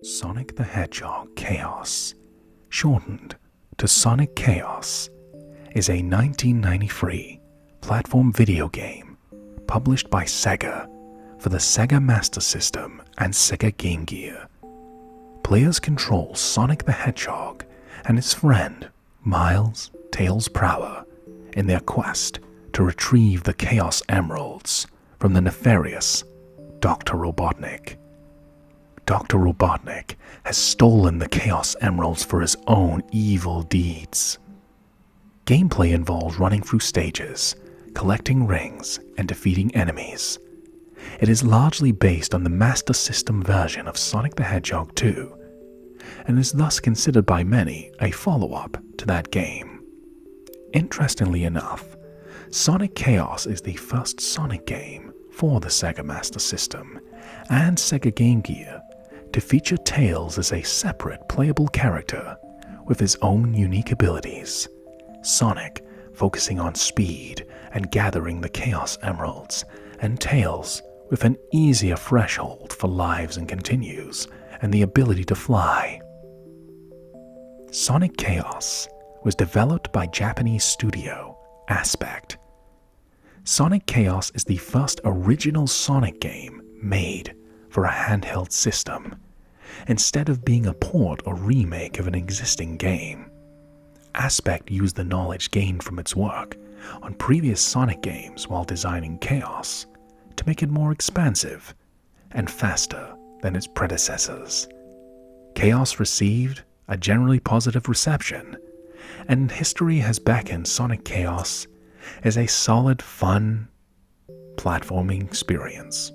Sonic the Hedgehog Chaos, shortened to Sonic Chaos, is a 1993 platform video game published by Sega for the Sega Master System and Sega Game Gear. Players control Sonic the Hedgehog and his friend, Miles Tails Prower, in their quest to retrieve the Chaos Emeralds from the nefarious Dr. Robotnik. Dr. Robotnik has stolen the Chaos Emeralds for his own evil deeds. Gameplay involves running through stages, collecting rings, and defeating enemies. It is largely based on the Master System version of Sonic the Hedgehog 2, and is thus considered by many a follow-up to that game. Interestingly enough, Sonic Chaos is the first Sonic game for the Sega Master System and Sega Game Gear to feature Tails as a separate playable character with his own unique abilities. Sonic focusing on speed and gathering the Chaos Emeralds, and Tails with an easier threshold for lives and continues, and the ability to fly. Sonic Chaos was developed by Japanese studio Aspect. Sonic Chaos is the first original Sonic game made for a handheld system, instead of being a port or remake of an existing game. Aspect used the knowledge gained from its work on previous Sonic games while designing Chaos to make it more expansive and faster than its predecessors. Chaos received a generally positive reception, and history has beckoned Sonic Chaos as a solid, fun platforming experience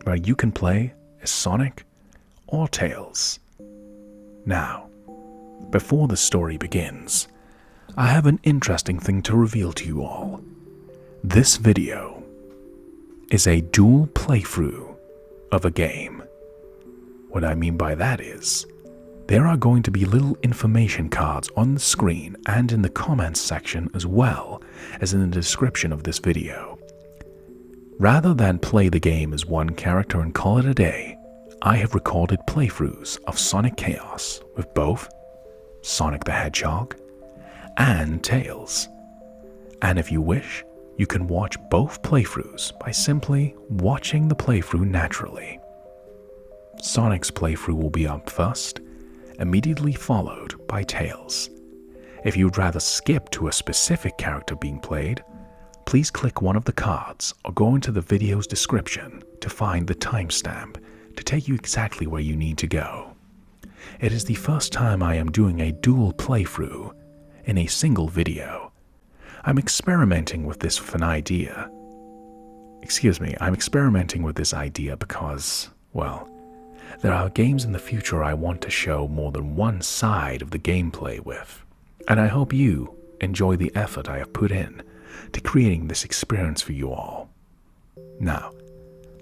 where you can play as Sonic or Tails. Now, before the story begins, I have an interesting thing to reveal to you all. This video is a dual playthrough of a game. What I mean by that is, there are going to be little information cards on the screen and in the comments section as well as in the description of this video. Rather than play the game as one character and call it a day, I have recorded playthroughs of Sonic Chaos with both Sonic the Hedgehog and Tails. And if you wish, you can watch both playthroughs by simply watching the playthrough naturally. Sonic's playthrough will be up first, immediately followed by Tails. If you'd rather skip to a specific character being played, please click one of the cards or go into the video's description to find the timestamp to take you exactly where you need to go. It is the first time I am doing a dual playthrough in a single video. I'm experimenting with this idea because, well, there are games in the future I want to show more than one side of the gameplay with, and I hope you enjoy the effort I have put in to creating this experience for you all. Now,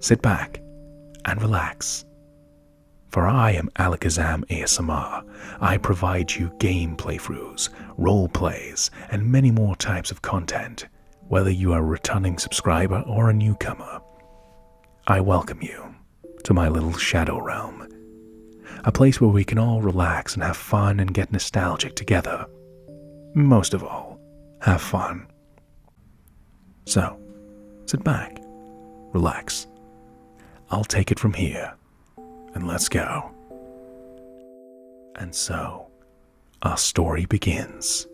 sit back and relax. For I am Alakazam ASMR. I provide you game playthroughs, role plays, and many more types of content, whether you are a returning subscriber or a newcomer. I welcome you to my little shadow realm, a place where we can all relax and have fun and get nostalgic together. Most of all, have fun. So, sit back, relax. I'll take it from here, and let's go. And so, our story begins.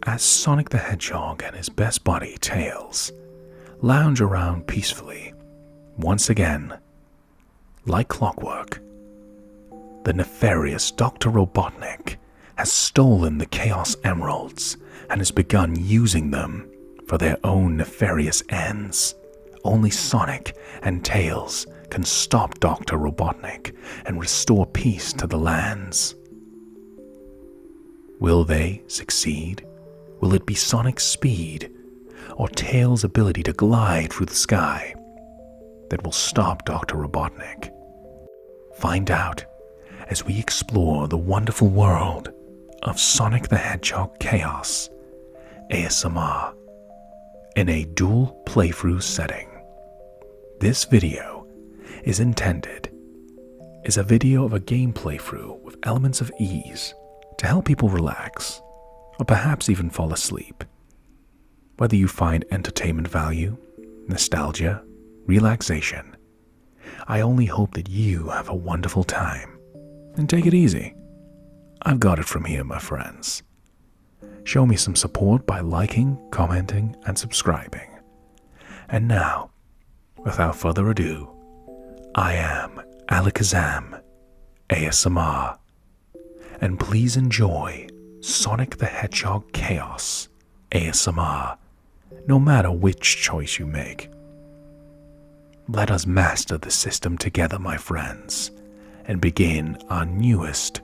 As Sonic the Hedgehog and his best buddy, Tails, lounge around peacefully, once again, like clockwork, the nefarious Dr. Robotnik has stolen the Chaos Emeralds and has begun using them for their own nefarious ends. Only Sonic and Tails can stop Dr. Robotnik and restore peace to the lands. Will they succeed? Will it be Sonic's speed or Tails' ability to glide through the sky that will stop Dr. Robotnik? Find out as we explore the wonderful world of Sonic the Hedgehog Chaos ASMR in a dual playthrough setting. This video is intended is a video of a game playthrough with elements of ease to help people relax, or perhaps even fall asleep. Whether you find entertainment value, nostalgia, relaxation, I only hope that you have a wonderful time. And take it easy. I've got it from here, my friends. Show me some support by liking, commenting, and subscribing. And now, without further ado, I am Alakazam ASMR, and please enjoy Sonic the Hedgehog Chaos ASMR, no matter which choice you make. Let us master the system together, my friends, and begin our newest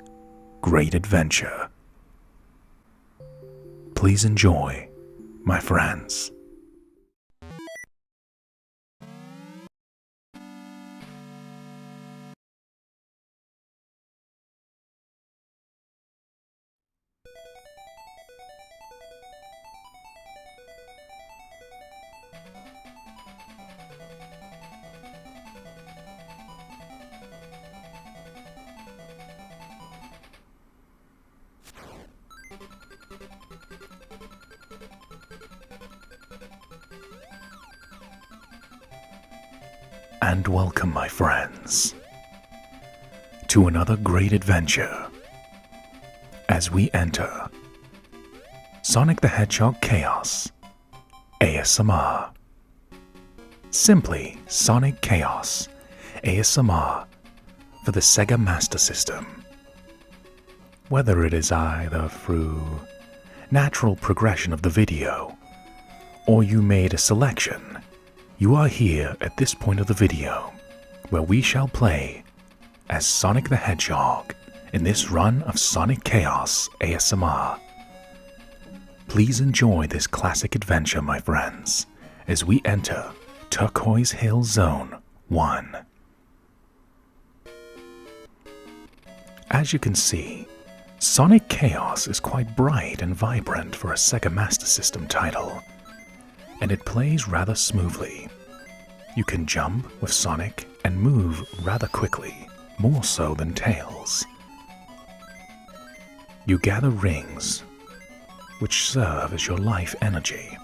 great adventure. Please enjoy, my friends. And welcome, my friends, to another great adventure as we enter Sonic the Hedgehog Chaos ASMR. Simply Sonic Chaos ASMR for the Sega Master System. Whether it is either through natural progression of the video or you made a selection, you are here at this point of the video, where we shall play as Sonic the Hedgehog in this run of Sonic Chaos ASMR. Please enjoy this classic adventure, my friends, as we enter Turquoise Hill Zone 1. As you can see, Sonic Chaos is quite bright and vibrant for a Sega Master System title, and it plays rather smoothly. You can jump with Sonic and move rather quickly, more so than Tails. You gather rings, which serve as your life energy.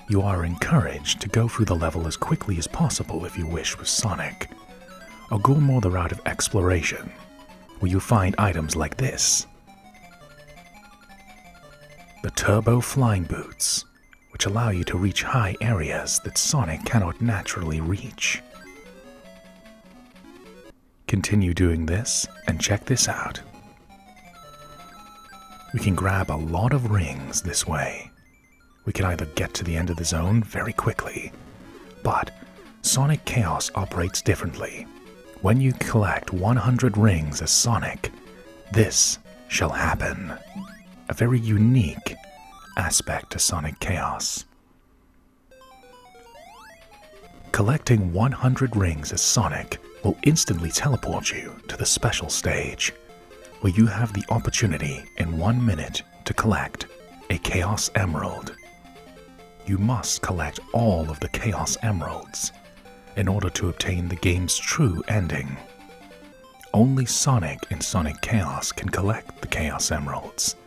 You are encouraged to go through the level as quickly as possible if you wish with Sonic, or go more the route of exploration, where you find items like this. The Turbo Flying Boots, which allow you to reach high areas that Sonic cannot naturally reach. Continue doing this and check this out. We can grab a lot of rings this way. We can either get to the end of the zone very quickly, but Sonic Chaos operates differently. When you collect 100 rings as Sonic, this shall happen. A very unique aspect to Sonic Chaos. Collecting 100 rings as Sonic will instantly teleport you to the special stage, where you have the opportunity in 1 minute to collect a Chaos Emerald. You must collect all of the Chaos Emeralds in order to obtain the game's true ending. Only Sonic in Sonic Chaos can collect the Chaos Emeralds.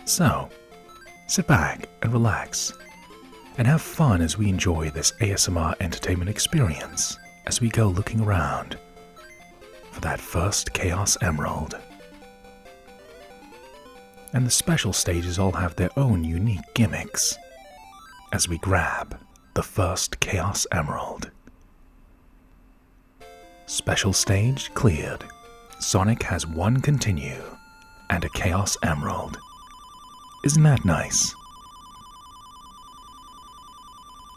So, sit back and relax, and have fun as we enjoy this ASMR entertainment experience as we go looking around for that first Chaos Emerald. And the special stages all have their own unique gimmicks as we grab the first Chaos Emerald. Special stage cleared. Sonic has 1 continue and a Chaos Emerald. Isn't that nice?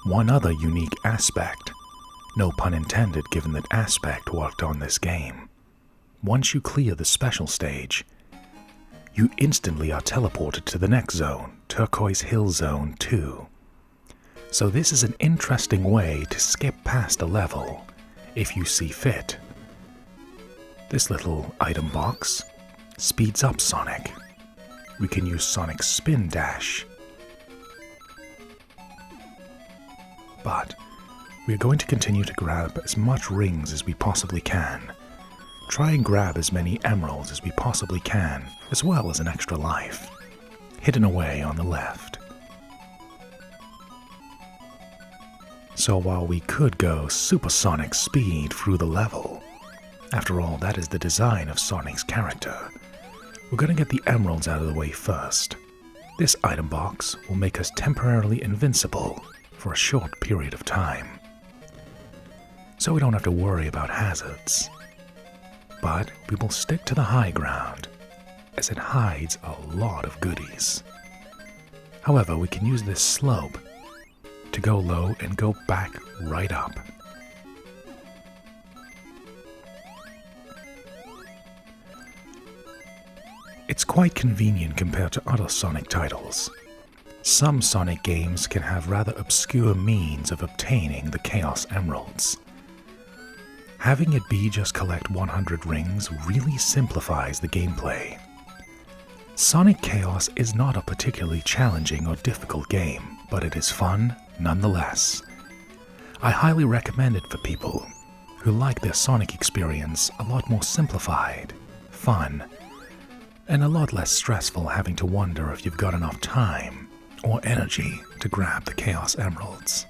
One other unique aspect, no pun intended given that Aspect worked on this game. Once you clear the special stage, you instantly are teleported to the next zone, Turquoise Hill Zone 2. So this is an interesting way to skip past a level if you see fit. This little item box speeds up Sonic. We can use Sonic's Spin Dash. But we're going to continue to grab as much rings as we possibly can, try and grab as many emeralds as we possibly can, as well as an extra life, hidden away on the left. So while we could go supersonic speed through the level, after all, that is the design of Sonic's character, we're going to get the emeralds out of the way first. This item box will make us temporarily invincible for a short period of time, so we don't have to worry about hazards. But we will stick to the high ground, as it hides a lot of goodies. However, we can use this slope to go low and go back right up. It's quite convenient compared to other Sonic titles. Some Sonic games can have rather obscure means of obtaining the Chaos Emeralds. Having it be just collect 100 rings really simplifies the gameplay. Sonic Chaos is not a particularly challenging or difficult game, but it is fun nonetheless. I highly recommend it for people who like their Sonic experience a lot more simplified, fun, and a lot less stressful having to wonder if you've got enough time or energy to grab the Chaos Emeralds.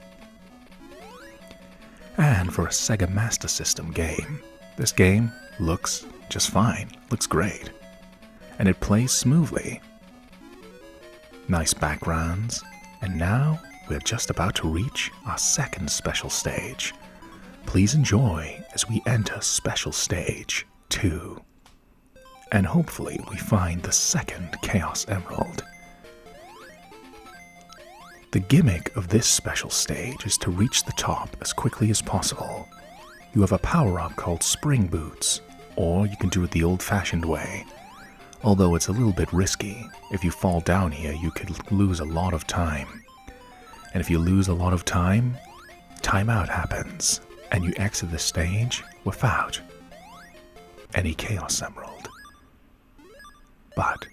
And for a Sega Master System game, this game looks just fine, looks great, and it plays smoothly. Nice backgrounds, and now we're just about to reach our second special stage. Please enjoy as we enter Special Stage 2. And hopefully we find the second Chaos Emerald. The gimmick of this special stage is to reach the top as quickly as possible. You have a power-up called Spring Boots, or you can do it the old-fashioned way. Although it's a little bit risky. If you fall down here, you could lose a lot of time. And if you lose a lot of time, timeout happens, and you exit the stage without any Chaos Emerald. But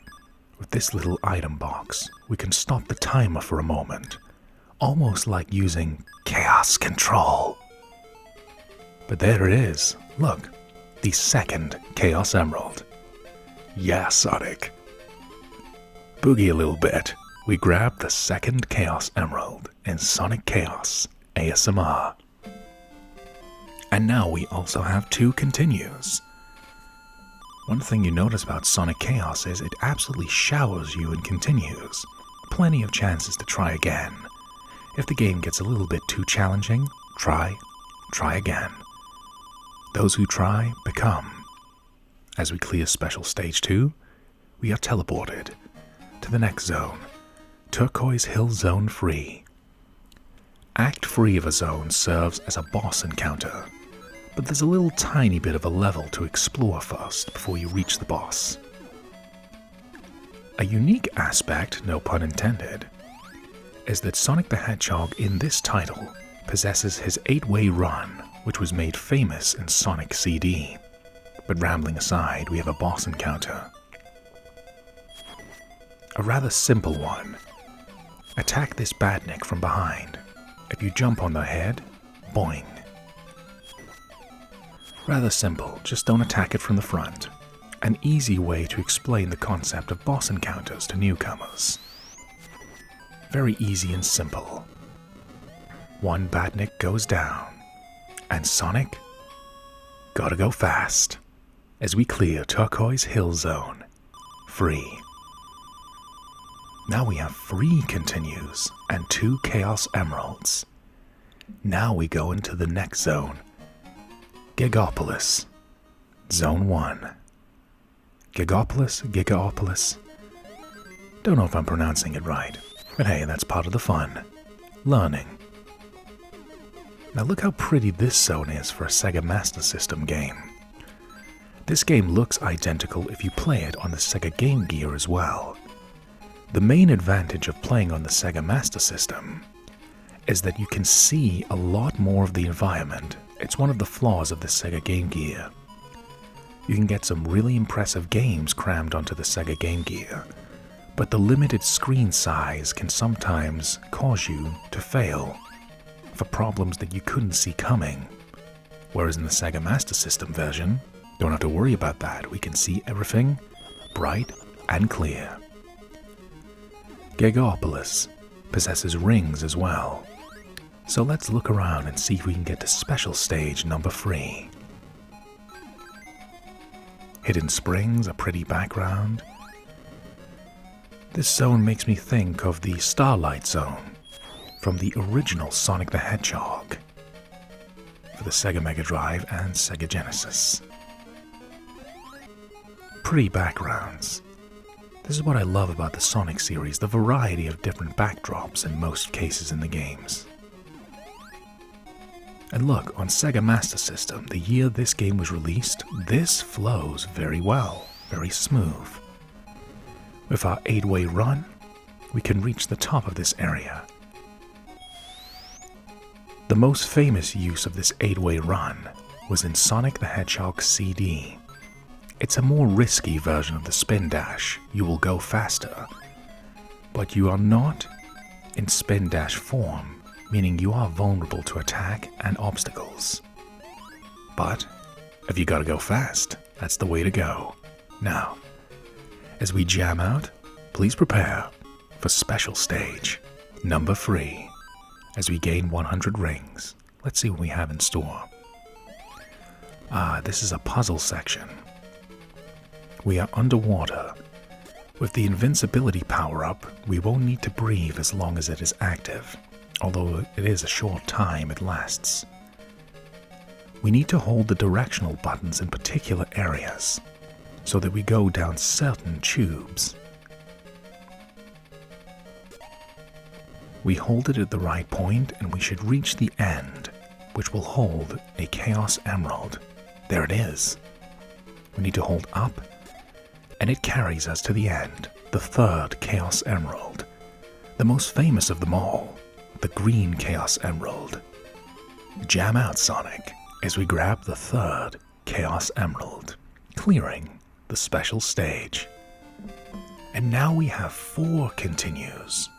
with this little item box, we can stop the timer for a moment, almost like using Chaos Control. But there it is, look, the second Chaos Emerald. Yeah, Sonic. Boogie a little bit. We grab the second Chaos Emerald in Sonic Chaos ASMR. And now we also have 2 continues. One thing you notice about Sonic Chaos is it absolutely showers you in continues. Plenty of chances to try again. If the game gets a little bit too challenging, try again. Those who try, become. As we clear Special Stage 2, we are teleported to the next zone, Turquoise Hill Zone 3. Act 3 of a zone serves as a boss encounter, but there's a little tiny bit of a level to explore first before you reach the boss. A unique aspect, no pun intended, is that Sonic the Hedgehog in this title possesses his 8-way run, which was made famous in Sonic CD. But rambling aside, we have a boss encounter. A rather simple one. Attack this badnik from behind. If you jump on the head, boing. Rather simple, just don't attack it from the front. An easy way to explain the concept of boss encounters to newcomers. Very easy and simple. One badnik goes down, and Sonic gotta go fast as we clear Turquoise Hill Zone. Free. Now we have 3 continues and 2 Chaos Emeralds. Now we go into the next zone. Gigopolis. Zone 1. Gigopolis. Don't know if I'm pronouncing it right, but hey, that's part of the fun. Learning. Now look how pretty this zone is for a Sega Master System game. This game looks identical if you play it on the Sega Game Gear as well. The main advantage of playing on the Sega Master System is that you can see a lot more of the environment. It's one of the flaws of the Sega Game Gear. You can get some really impressive games crammed onto the Sega Game Gear, but the limited screen size can sometimes cause you to fail for problems that you couldn't see coming. Whereas in the Sega Master System version, Don't have to worry about that. We can see everything bright and clear. Gigopolis possesses rings as well. So let's look around and see if we can get to special stage number 3. Hidden springs, a pretty background. This zone makes me think of the Starlight Zone from the original Sonic the Hedgehog for the Sega Mega Drive and Sega Genesis. Pretty backgrounds. This is what I love about the Sonic series, the variety of different backdrops in most cases in the games. And look, on Sega Master System, the year this game was released, this flows very well, very smooth. With our 8-way run, we can reach the top of this area. The most famous use of this 8-way run was in Sonic the Hedgehog CD. It's a more risky version of the spin dash. You will go faster, but you are not in spin dash form, meaning you are vulnerable to attack and obstacles. But if you gotta go fast, that's the way to go. Now, as we jam out, please prepare for special stage number 3 as we gain 100 rings. Let's see what we have in store. This is a puzzle section. We are underwater. With the invincibility power-up, we won't need to breathe as long as it is active, although it is a short time it lasts. We need to hold the directional buttons in particular areas, so that we go down certain tubes. We hold it at the right point and we should reach the end, which will hold a Chaos Emerald. There it is. We need to hold up, and it carries us to the end, the 3rd Chaos Emerald, the most famous of them all, the green Chaos Emerald. Jam out, Sonic, as we grab the 3rd Chaos Emerald, clearing the special stage. And now we have 4 continues,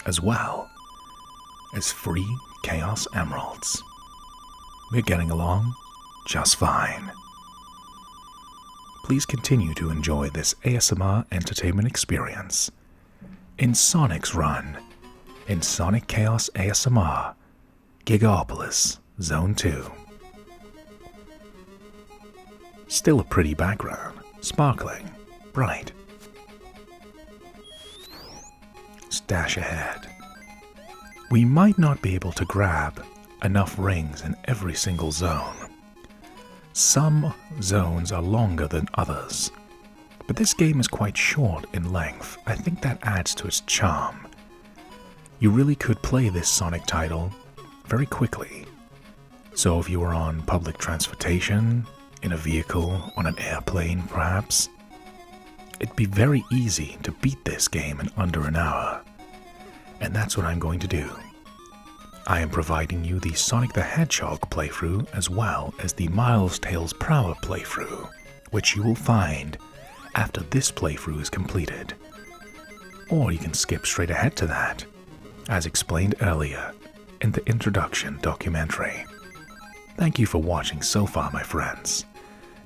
as well as 3 Chaos Emeralds. We're getting along just fine. Please continue to enjoy this ASMR entertainment experience in Sonic's run in Sonic Chaos ASMR, Gigopolis Zone 2. Still a pretty background, sparkling, bright. Let's dash ahead. We might not be able to grab enough rings in every single zone. Some zones are longer than others, but this game is quite short in length. I think that adds to its charm. You really could play this Sonic title very quickly. So if you were on public transportation, in a vehicle, on an airplane perhaps, it'd be very easy to beat this game in under an hour. And that's what I'm going to do. I am providing you the Sonic the Hedgehog playthrough as well as the Miles Tales Prower playthrough, which you will find after this playthrough is completed. Or you can skip straight ahead to that, as explained earlier in the introduction documentary. Thank you for watching so far, my friends.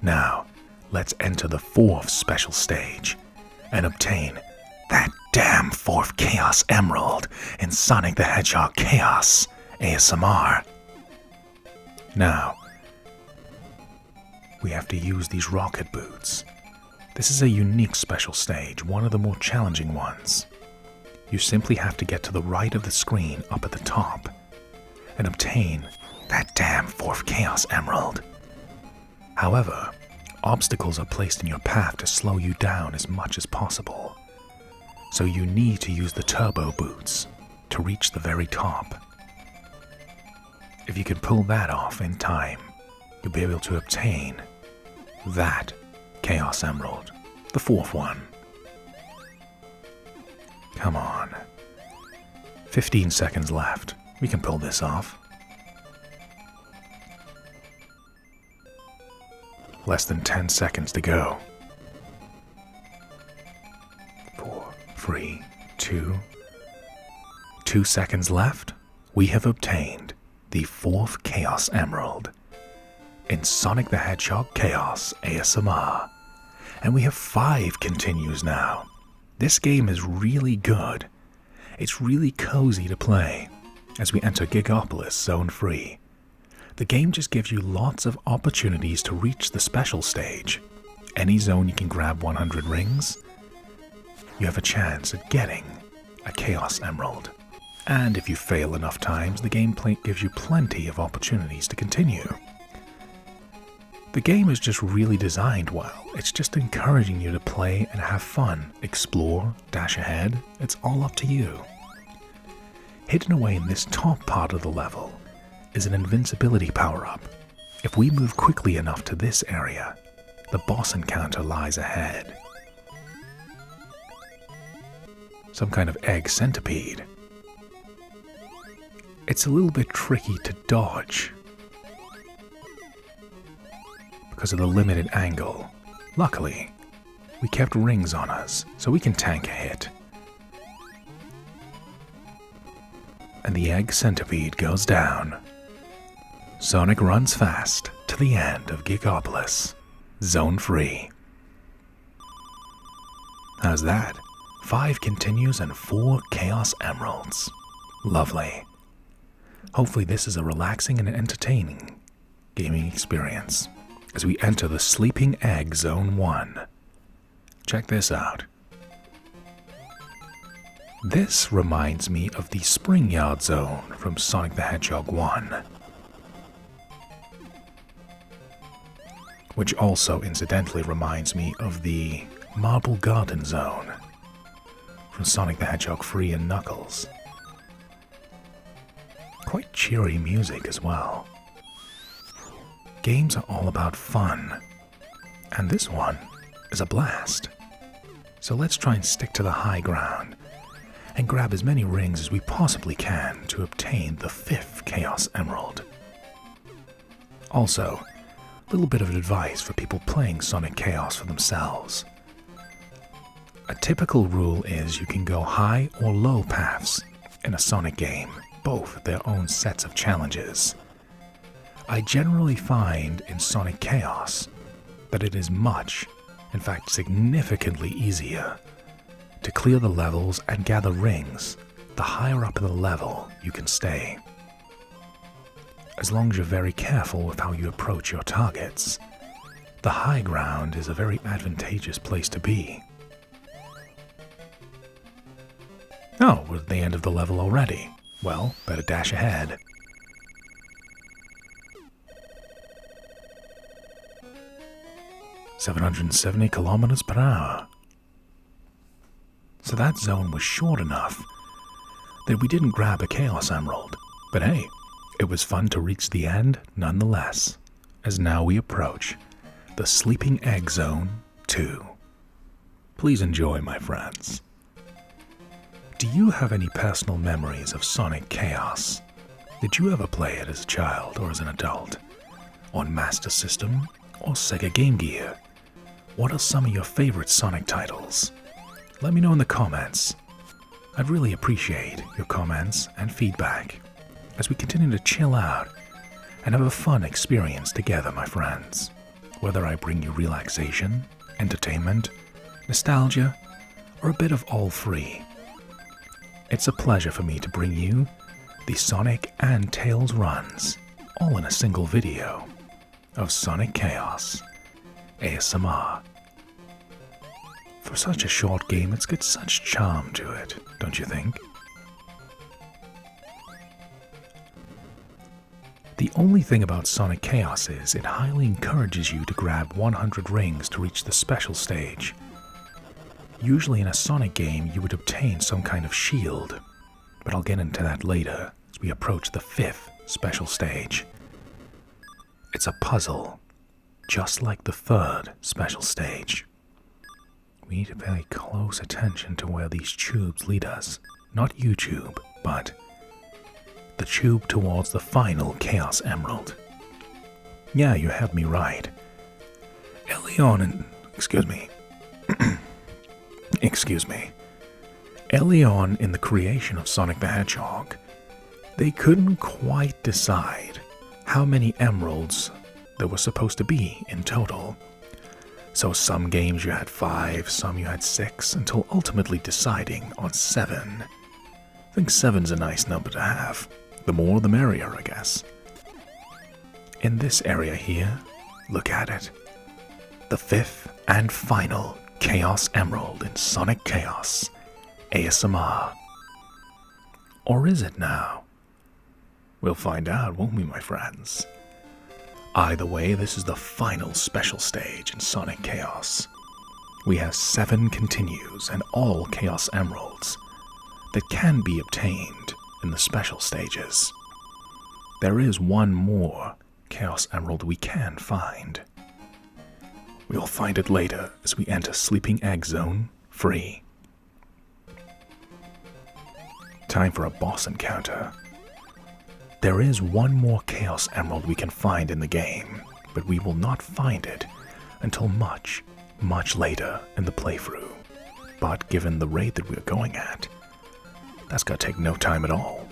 Now, let's enter the 4th special stage and obtain that damn 4th Chaos Emerald in Sonic the Hedgehog Chaos ASMR. Now, we have to use these rocket boots. This is a unique special stage, one of the more challenging ones. You simply have to get to the right of the screen up at the top and obtain that damn 4th Chaos Emerald. However, obstacles are placed in your path to slow you down as much as possible. So you need to use the turbo boots to reach the very top. If you can pull that off in time, you'll be able to obtain that Chaos Emerald, the 4th one. Come on. 15 seconds left. We can pull this off. Less than 10 seconds to go. 4, 3, 2. 2 seconds left. We have obtained the 4th Chaos Emerald. in Sonic the Hedgehog Chaos ASMR. And we have 5 continues now. This game is really good. It's really cozy to play as we enter Gigopolis Zone 3. The game just gives you lots of opportunities to reach the special stage. Any zone you can grab 100 rings, you have a chance at getting a Chaos Emerald. And if you fail enough times, the gameplay gives you plenty of opportunities to continue. The game is just really designed well. It's just encouraging you to play and have fun, explore, dash ahead. It's all up to you. Hidden away in this top part of the level is an invincibility power-up. If we move quickly enough to this area, the boss encounter lies ahead. Some kind of egg centipede. It's a little bit tricky to dodge because of the limited angle. Luckily, we kept rings on us, so we can tank a hit. And the egg centipede goes down. Sonic runs fast to the end of Gigopolis, Zone 3. How's that? 5 continues and 4 Chaos Emeralds. Lovely. Hopefully this is a relaxing and entertaining gaming experience as we enter the Sleeping Egg Zone 1. Check this out. This reminds me of the Spring Yard Zone from Sonic the Hedgehog 1. Which also incidentally reminds me of the Marble Garden Zone from Sonic the Hedgehog 3 and Knuckles. Quite cheery music as well. Games are all about fun, and this one is a blast. So let's try and stick to the high ground and grab as many rings as we possibly can to obtain the 5th Chaos Emerald. Also, a little bit of advice for people playing Sonic Chaos for themselves. A typical rule is you can go high or low paths in a Sonic game, both their own sets of challenges. I generally find in Sonic Chaos that it is much, in fact significantly easier, to clear the levels and gather rings the higher up in the level you can stay. As long as you're very careful with how you approach your targets, the high ground is a very advantageous place to be. Oh, we're at the end of the level already. Well, better dash ahead. "770 kilometers per hour. So that zone was short enough that we didn't grab a Chaos Emerald. But hey, it was fun to reach the end nonetheless, as now we approach the Sleeping Egg Zone 2. Please enjoy, my friends. Do you have any personal memories of Sonic Chaos? Did you ever play it as a child or as an adult? On Master System or Sega Game Gear? What are some of your favorite Sonic titles? Let me know in the comments. I'd really appreciate your comments and feedback as we continue to chill out and have a fun experience together, my friends. Whether I bring you relaxation, entertainment, nostalgia, or a bit of all three. It's a pleasure for me to bring you the Sonic and Tails runs, all in a single video, of Sonic Chaos ASMR. For such a short game, it's got such charm to it, don't you think? The only thing about Sonic Chaos is it highly encourages you to grab 100 rings to reach the special stage. Usually in a Sonic game, you would obtain some kind of shield, but I'll get into that later as we approach the 5th special stage. It's a puzzle, just like the 3rd special stage. We need to pay close attention to where these tubes lead us. Not YouTube, but the tube towards the final Chaos Emerald. Yeah, you have me right. Early on in the creation of Sonic the Hedgehog, they couldn't quite decide how many emeralds there were supposed to be in total. So some games you had 5, some you had 6, until ultimately deciding on 7. I think 7's a nice number to have. The more the merrier, I guess. In this area here, look at it. The 5th and final Chaos Emerald in Sonic Chaos. ASMR. Or is it now? We'll find out, won't we, my friends? Either way, this is the final special stage in Sonic Chaos. We have 7 continues and all Chaos Emeralds that can be obtained in the special stages. There is one more Chaos Emerald we can find. We'll find it later as we enter Sleeping Egg Zone free. Time for a boss encounter. There is one more Chaos Emerald we can find in the game, but we will not find it until much, much later in the playthrough. But given the rate that we're going at, that's gonna take no time at all.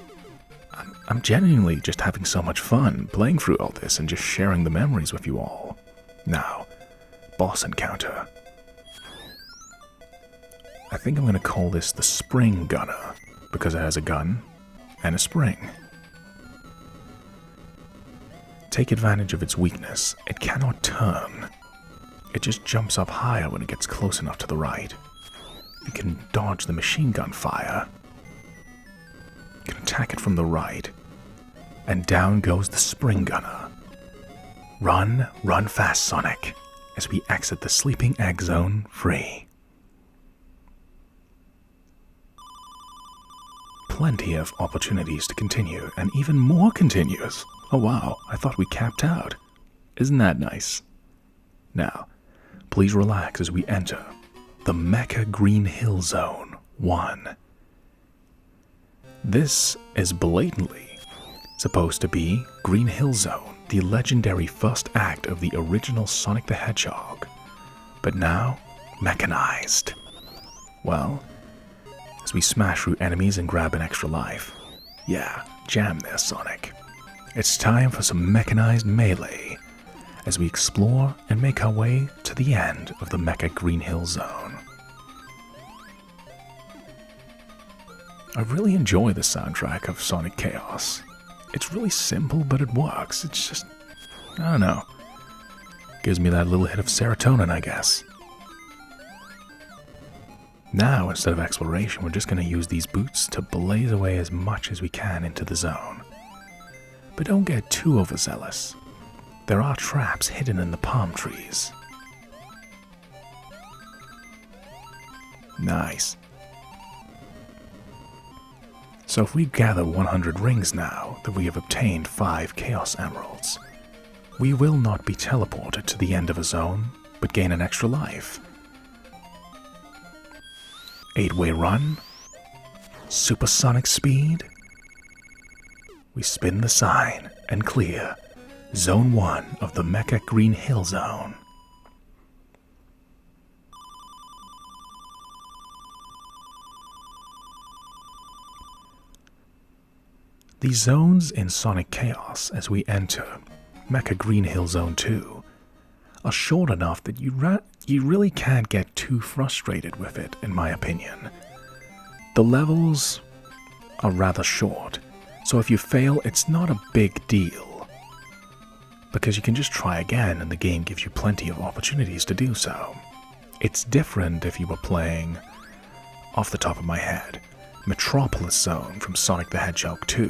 I'm genuinely just having so much fun playing through all this and just sharing the memories with you all. Now, boss encounter. I think I'm gonna call this the Spring Gunner, because it has a gun and a spring. Take advantage of its weakness. It cannot turn. It just jumps up higher when it gets close enough to the right. You can dodge the machine gun fire. You can attack it from the right. And down goes the Spring Gunner. Run, run fast, Sonic, as we exit the Sleeping Egg Zone free. Plenty of opportunities to continue, and even more continues. Oh wow, I thought we capped out. Isn't that nice? Now, please relax as we enter the Mecha Green Hill Zone 1. This is blatantly supposed to be Green Hill Zone, the legendary first act of the original Sonic the Hedgehog, but now mechanized. Well, as we smash through enemies and grab an extra life. Yeah, jam there, Sonic. It's time for some mechanized melee as we explore and make our way to the end of the Mecha Green Hill Zone. I really enjoy the soundtrack of Sonic Chaos. It's really simple, but it works. It's just, I don't know. Gives me that little hit of serotonin, I guess. Now, instead of exploration, we're just going to use these boots to blaze away as much as we can into the zone. But don't get too overzealous. There are traps hidden in the palm trees. Nice. So if we gather 100 rings now that we have obtained 5 Chaos Emeralds, we will not be teleported to the end of a zone, but gain an extra life. 8-way run, supersonic speed. We spin the sign and clear Zone 1 of the Mecha Green Hill Zone. The zones in Sonic Chaos as we enter Mecha Green Hill Zone 2 are short enough that you really can't get too frustrated with it, in my opinion. The levels are rather short, so if you fail, it's not a big deal, because you can just try again and the game gives you plenty of opportunities to do so. It's different if you were playing, off the top of my head, Metropolis Zone from Sonic the Hedgehog 2,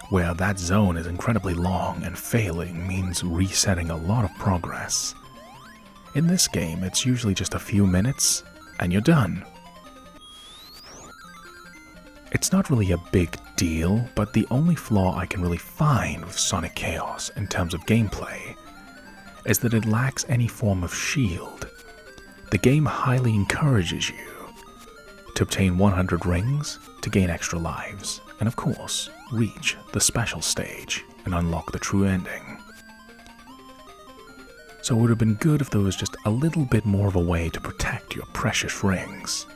where that zone is incredibly long and failing means resetting a lot of progress. In this game, it's usually just a few minutes and you're done. It's not really a big deal, but the only flaw I can really find with Sonic Chaos in terms of gameplay is that it lacks any form of shield. The game highly encourages you to obtain 100 rings to gain extra lives, and of course, reach the special stage and unlock the true ending. So it would have been good if there was just a little bit more of a way to protect your precious rings.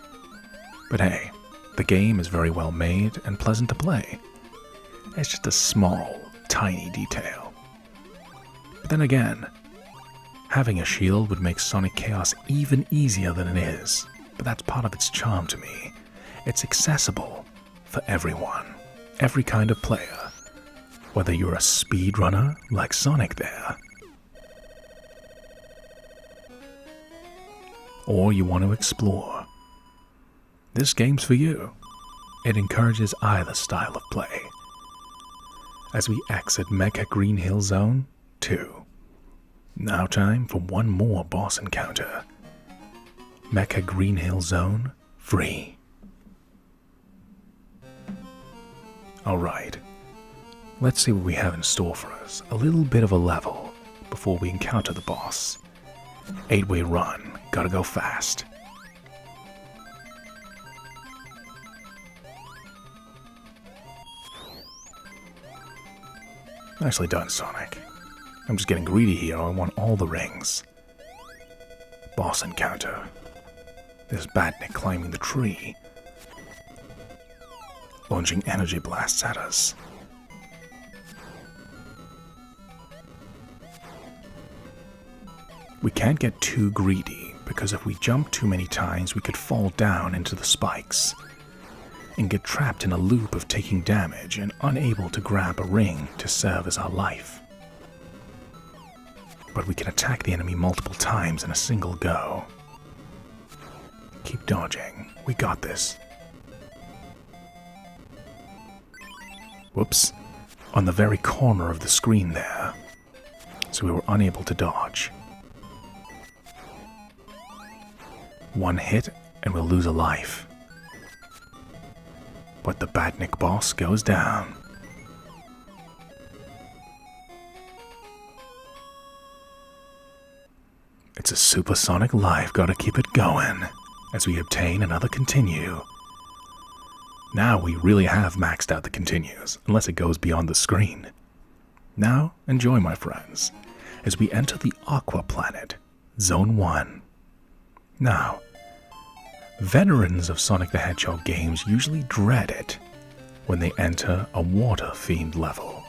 But hey, the game is very well made and pleasant to play. It's just a small, tiny detail. then again, having a shield would make Sonic Chaos even easier than it is, but that's part of its charm to me. It's accessible for everyone, every kind of player, whether you're a speedrunner like Sonic there, or you want to explore. This game's for you. It encourages either style of play. As we exit Mecha Green Hill Zone 2. Now time for one more boss encounter. Mecha Green Hill Zone 3. Alright, let's see what we have in store for us. A little bit of a level before we encounter the boss. 8-way run, gotta go fast. Nicely done, Sonic. I'm just getting greedy here, I want all the rings. Boss encounter. There's Badnik climbing the tree, launching energy blasts at us. We can't get too greedy, because if we jump too many times we could fall down into the spikes and get trapped in a loop of taking damage and unable to grab a ring to serve as our life. But we can attack the enemy multiple times in a single go. Keep dodging. We got this. Whoops. On the very corner of the screen there. So we were unable to dodge. One hit and we'll lose a life. But the Badnik boss goes down. It's a supersonic life, gotta keep it going, as we obtain another continue. Now we really have maxed out the continues, unless it goes beyond the screen. Now, enjoy my friends, as we enter the Aqua Planet, Zone 1. Now, veterans of Sonic the Hedgehog games usually dread it when they enter a water-themed level.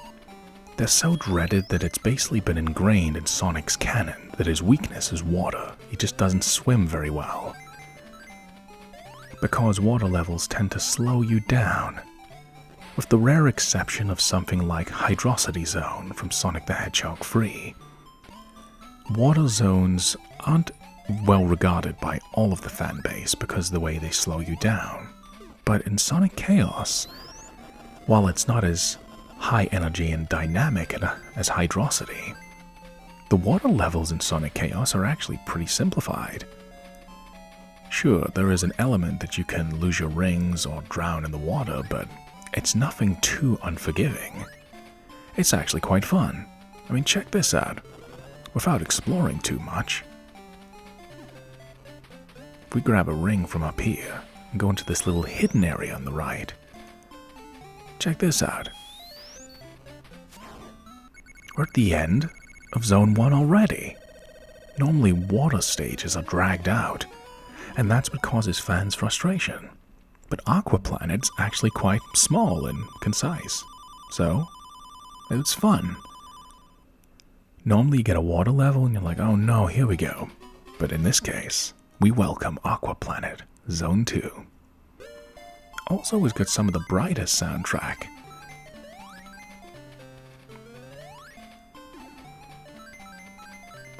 They're so dreaded that it's basically been ingrained in Sonic's canon that his weakness is water. He just doesn't swim very well. Because water levels tend to slow you down, with the rare exception of something like Hydrocity Zone from Sonic the Hedgehog 3. Water zones aren't well regarded by all of the fan base because of the way they slow you down. But in Sonic Chaos, while it's not as high energy and dynamic as Hydrocity, the water levels in Sonic Chaos are actually pretty simplified. Sure, there is an element that you can lose your rings or drown in the water, but it's nothing too unforgiving. It's actually quite fun. I mean, check this out. Without exploring too much, if we grab a ring from up here and go into this little hidden area on the right, check this out. We're at the end of Zone 1 already. Normally water stages are dragged out, and that's what causes fans frustration. But Aqua Planet's actually quite small and concise, so it's fun. Normally you get a water level and you're like, oh no, here we go. But in this case, we welcome Aqua Planet Zone 2. Also has got some of the brightest soundtrack.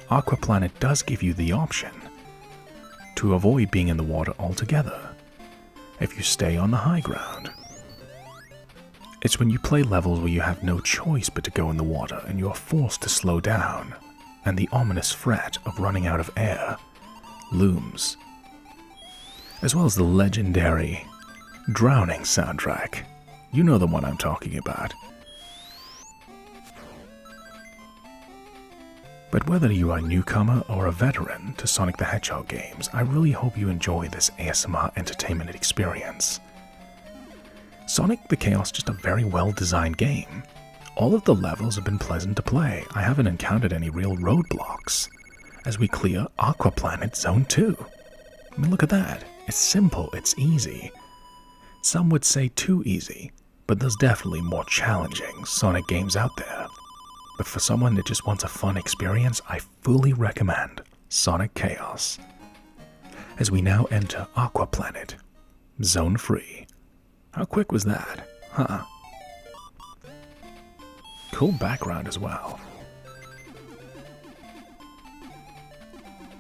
Aqua Planet does give you the option to avoid being in the water altogether if you stay on the high ground. It's when you play levels where you have no choice but to go in the water and you're forced to slow down, and the ominous threat of running out of air looms, as well as the legendary drowning soundtrack. You know the one I'm talking about. But whether you are a newcomer or a veteran to Sonic the Hedgehog games, I really hope you enjoy this ASMR entertainment experience. Sonic the Chaos is just a very well-designed game. All of the levels have been pleasant to play. I haven't encountered any real roadblocks as we clear Aqua Planet Zone 2. I mean, look at that. It's simple, it's easy. Some would say too easy, but there's definitely more challenging Sonic games out there. But for someone that just wants a fun experience, I fully recommend Sonic Chaos. As we now enter Aqua Planet, Zone Free. How quick was that? Huh? Cool background as well.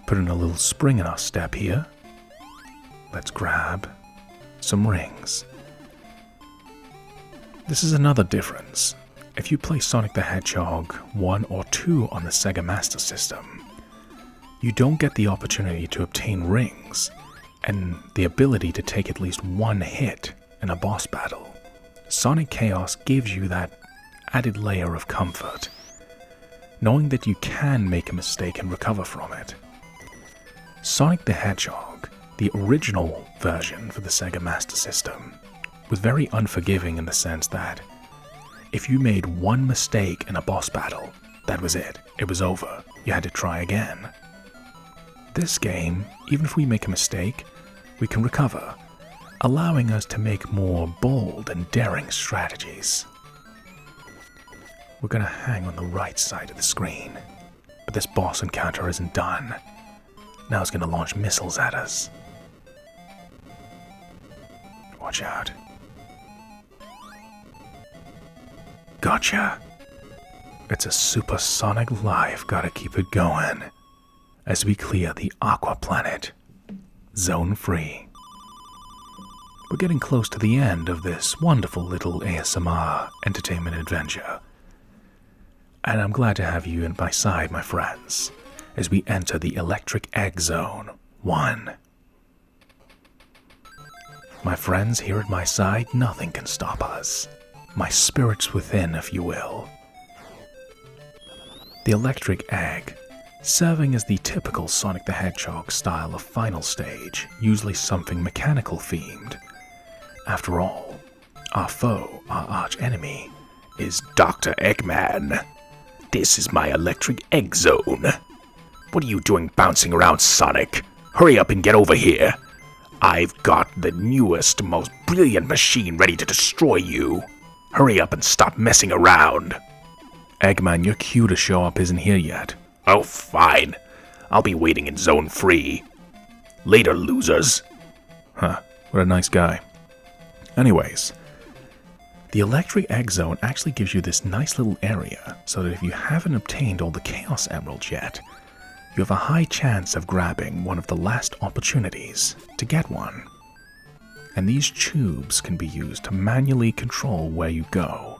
Put in a little spring in our step here. Let's grab some rings. This is another difference. If you play Sonic the Hedgehog 1 or 2 on the Sega Master System, you don't get the opportunity to obtain rings and the ability to take at least one hit in a boss battle. Sonic Chaos gives you that added layer of comfort, knowing that you can make a mistake and recover from it. Sonic the Hedgehog, the original version for the Sega Master System, was very unforgiving in the sense that if you made one mistake in a boss battle, that was it. It was over. You had to try again. This game, even if we make a mistake, we can recover, allowing us to make more bold and daring strategies. We're gonna hang on the right side of the screen, but this boss encounter isn't done. Now it's gonna launch missiles at us. Watch out. Gotcha! It's a supersonic life, gotta keep it going. As we clear the Aqua Planet, Zone Free. We're getting close to the end of this wonderful little ASMR entertainment adventure. And I'm glad to have you at my side, my friends, as we enter the Electric Egg Zone 1. My friends, here at my side, nothing can stop us. My spirits within, if you will. The Electric Egg, serving as the typical Sonic the Hedgehog style of final stage, usually something mechanical themed. After all, our foe, our arch enemy, is Dr. Eggman. This is my Electric Egg Zone. What are you doing bouncing around, Sonic? Hurry up and get over here. I've got the newest, most brilliant machine ready to destroy you. Hurry up and stop messing around. Eggman, your cue to show up isn't here yet. Oh, fine. I'll be waiting in Zone Free. Later, losers. Huh, what a nice guy. Anyways, the Electric Egg Zone actually gives you this nice little area so that if you haven't obtained all the Chaos Emeralds yet, you have a high chance of grabbing one of the last opportunities to get one. And these tubes can be used to manually control where you go.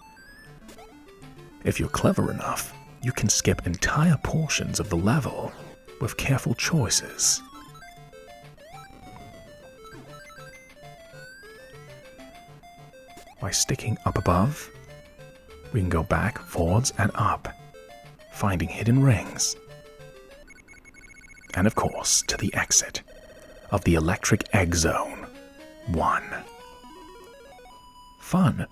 If you're clever enough, you can skip entire portions of the level with careful choices. By sticking up above, we can go back, forwards, and up, finding hidden rings. And of course, to the exit of the Electric Egg Zone 1. Fun.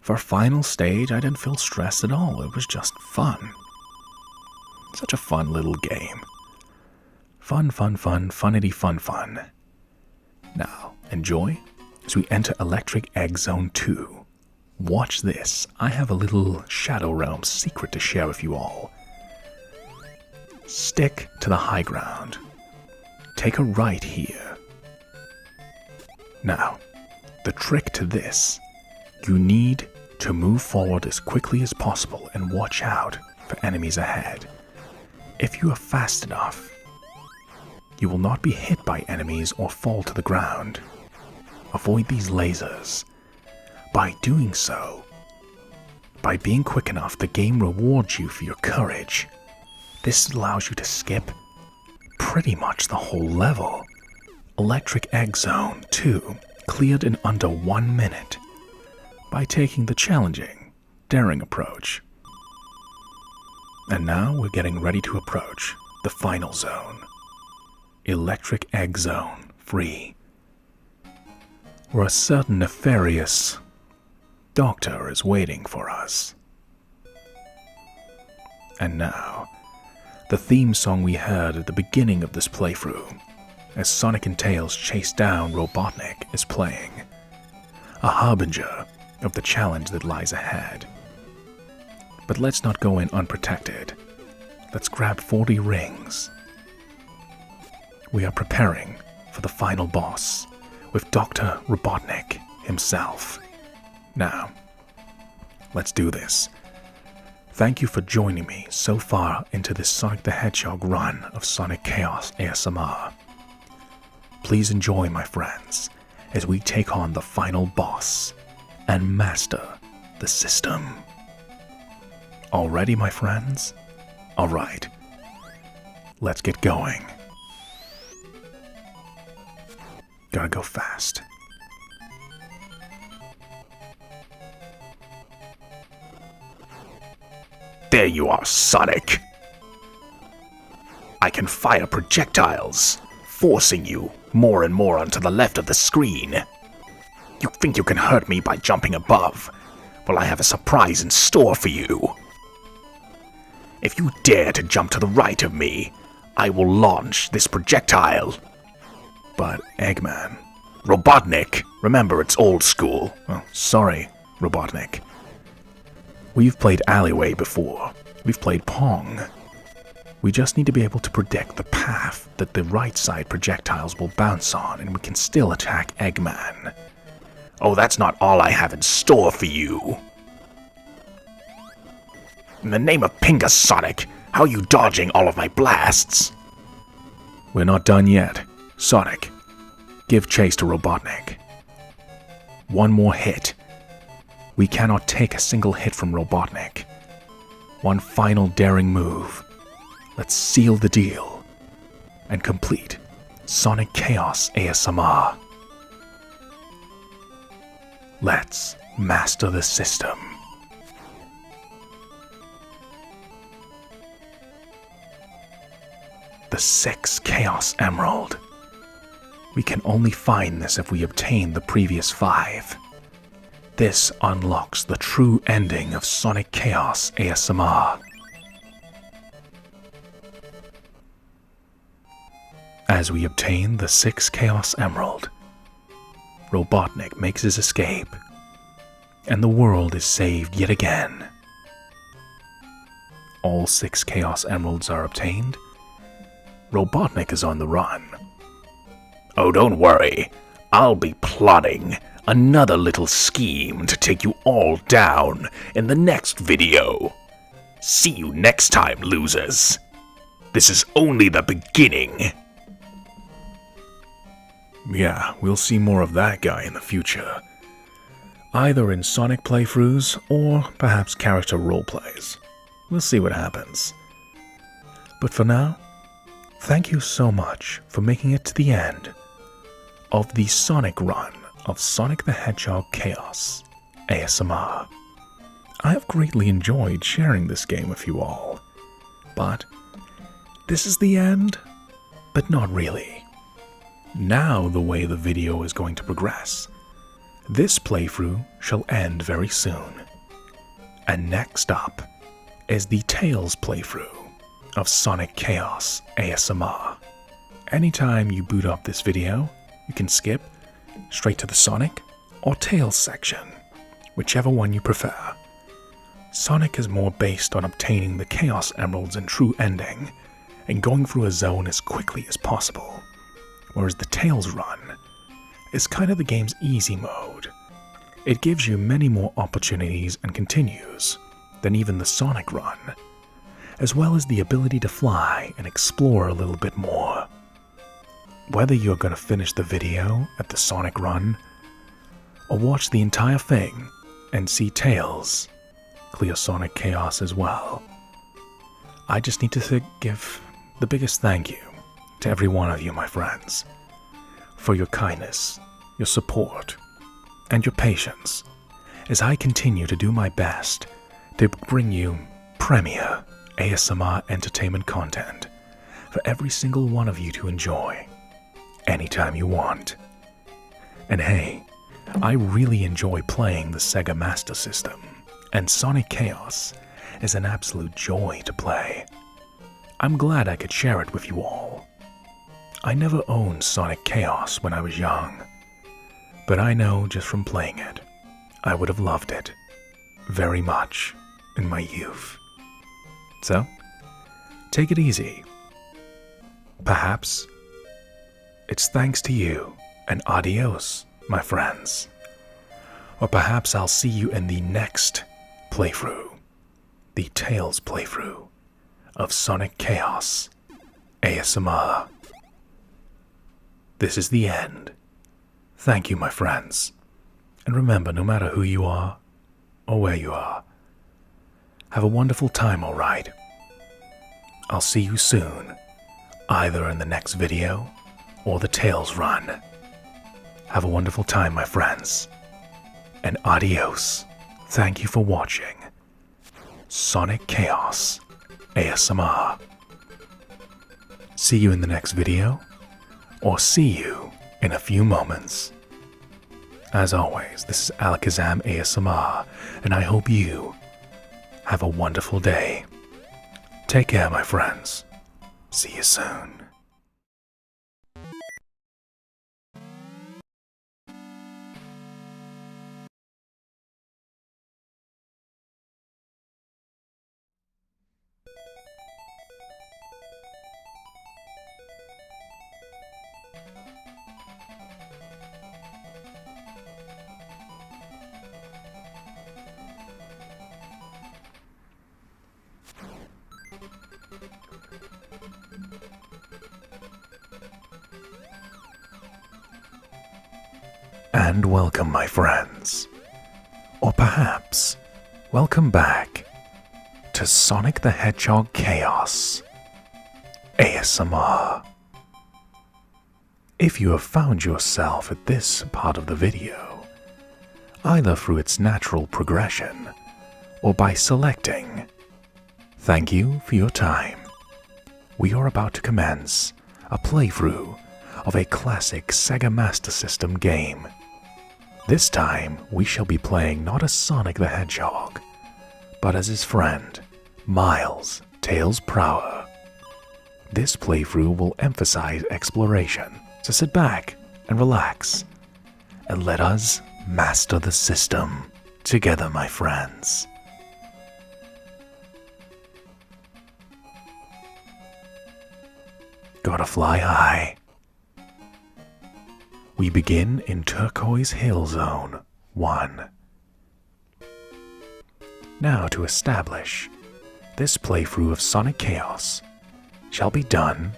For a final stage, I didn't feel stressed at all. It was just fun. Such a fun little game. Fun, fun, fun, funnity, fun, fun. Now, enjoy as we enter Electric Egg Zone 2. Watch this. I have a little Shadow Realm secret to share with you all. Stick to the high ground. Take a right here. Now, the trick to this, you need to move forward as quickly as possible and watch out for enemies ahead. If you are fast enough, you will not be hit by enemies or fall to the ground. Avoid these lasers. By doing so, by being quick enough, the game rewards you for your courage. This allows you to skip pretty much the whole level. Electric Egg Zone 2 cleared in under 1 minute by taking the challenging, daring approach. And now we're getting ready to approach the final zone, Electric Egg Zone 3, where a certain nefarious doctor is waiting for us. And now, the theme song we heard at the beginning of this playthrough, as Sonic and Tails chase down Robotnik, is playing, a harbinger of the challenge that lies ahead. But let's not go in unprotected. Let's grab 40 rings. We are preparing for the final boss with Dr. Robotnik himself. Now, let's do this. Thank you for joining me so far into this Sonic the Hedgehog run of Sonic Chaos ASMR. Please enjoy, my friends, as we take on the final boss and master the system. All ready, my friends? All right, let's get going. Gotta go fast. There you are, Sonic. I can fire projectiles, forcing you more and more onto the left of the screen. You think you can hurt me by jumping above? Well, I have a surprise in store for you. If you dare to jump to the right of me, I will launch this projectile. But, Eggman... Robotnik, remember it's old school. Oh, sorry, Robotnik. We've played Alleyway before. We've played Pong. We just need to be able to predict the path that the right side projectiles will bounce on, and we can still attack Eggman. Oh, that's not all I have in store for you. In the name of Pinga Sonic, how are you dodging all of my blasts? We're not done yet. Sonic, give chase to Robotnik. One more hit. We cannot take a single hit from Robotnik. One final daring move. Let's seal the deal and complete Sonic Chaos ASMR. Let's master the system. The 6th Chaos Emerald. We can only find this if we obtain the previous 5. This unlocks the true ending of Sonic Chaos ASMR. As we obtain the 6th Chaos Emerald, Robotnik makes his escape, and the world is saved yet again. All 6 Chaos Emeralds are obtained. Robotnik is on the run. Oh, don't worry. I'll be plotting another little scheme to take you all down in the next video. See you next time, losers. This is only the beginning. Yeah, we'll see more of that guy in the future. Either in Sonic playthroughs or perhaps character roleplays. We'll see what happens. But for now, thank you so much for making it to the end of the Sonic run of Sonic the Hedgehog Chaos ASMR. I have greatly enjoyed sharing this game with you all. But this is the end, but not really. Now the way the video is going to progress, this playthrough shall end very soon. And next up is the Tails playthrough of Sonic Chaos ASMR. Anytime you boot up this video, you can skip straight to the Sonic or Tails section, whichever one you prefer. Sonic is more based on obtaining the Chaos Emeralds and true ending, and going through a zone as quickly as possible, whereas the Tails run is kind of the game's easy mode. It gives you many more opportunities and continues than even the Sonic run, as well as the ability to fly and explore a little bit more. Whether you're going to finish the video at the Sonic run, or watch the entire thing and see Tails clear Sonic Chaos as well, I just need to give the biggest thank you to every one of you, my friends, for your kindness, your support, and your patience as I continue to do my best to bring you premier ASMR entertainment content for every single one of you to enjoy anytime you want. And hey, I really enjoy playing the Sega Master System, and Sonic Chaos is an absolute joy to play. I'm glad I could share it with you all. I never owned Sonic Chaos when I was young, but I know just from playing it, I would have loved it very much in my youth. So, take it easy. Perhaps it's thanks to you, and adios, my friends. Or perhaps I'll see you in the next playthrough, the Tales playthrough of Sonic Chaos ASMR. This is the end. Thank you, my friends. And remember, no matter who you are or where you are, have a wonderful time, alright? I'll see you soon, either in the next video or the Tales run. Have a wonderful time, my friends. And adios. Thank you for watching Sonic Chaos ASMR. See you in the next video, or see you in a few moments. As always, this is Alakazam ASMR, and I hope you have a wonderful day. Take care, my friends. See you soon. And welcome, my friends. Or perhaps, welcome back to Sonic the Hedgehog Chaos ASMR. If you have found yourself at this part of the video, either through its natural progression or by selecting, thank you for your time. We are about to commence a playthrough of a classic Sega Master System game. This time, we shall be playing not as Sonic the Hedgehog, but as his friend, Miles Tails Prower. This playthrough will emphasize exploration, so sit back and relax, and let us master the system together, my friends. Gotta fly high. We begin in Turquoise Hill Zone 1. Now to establish, this playthrough of Sonic Chaos shall be done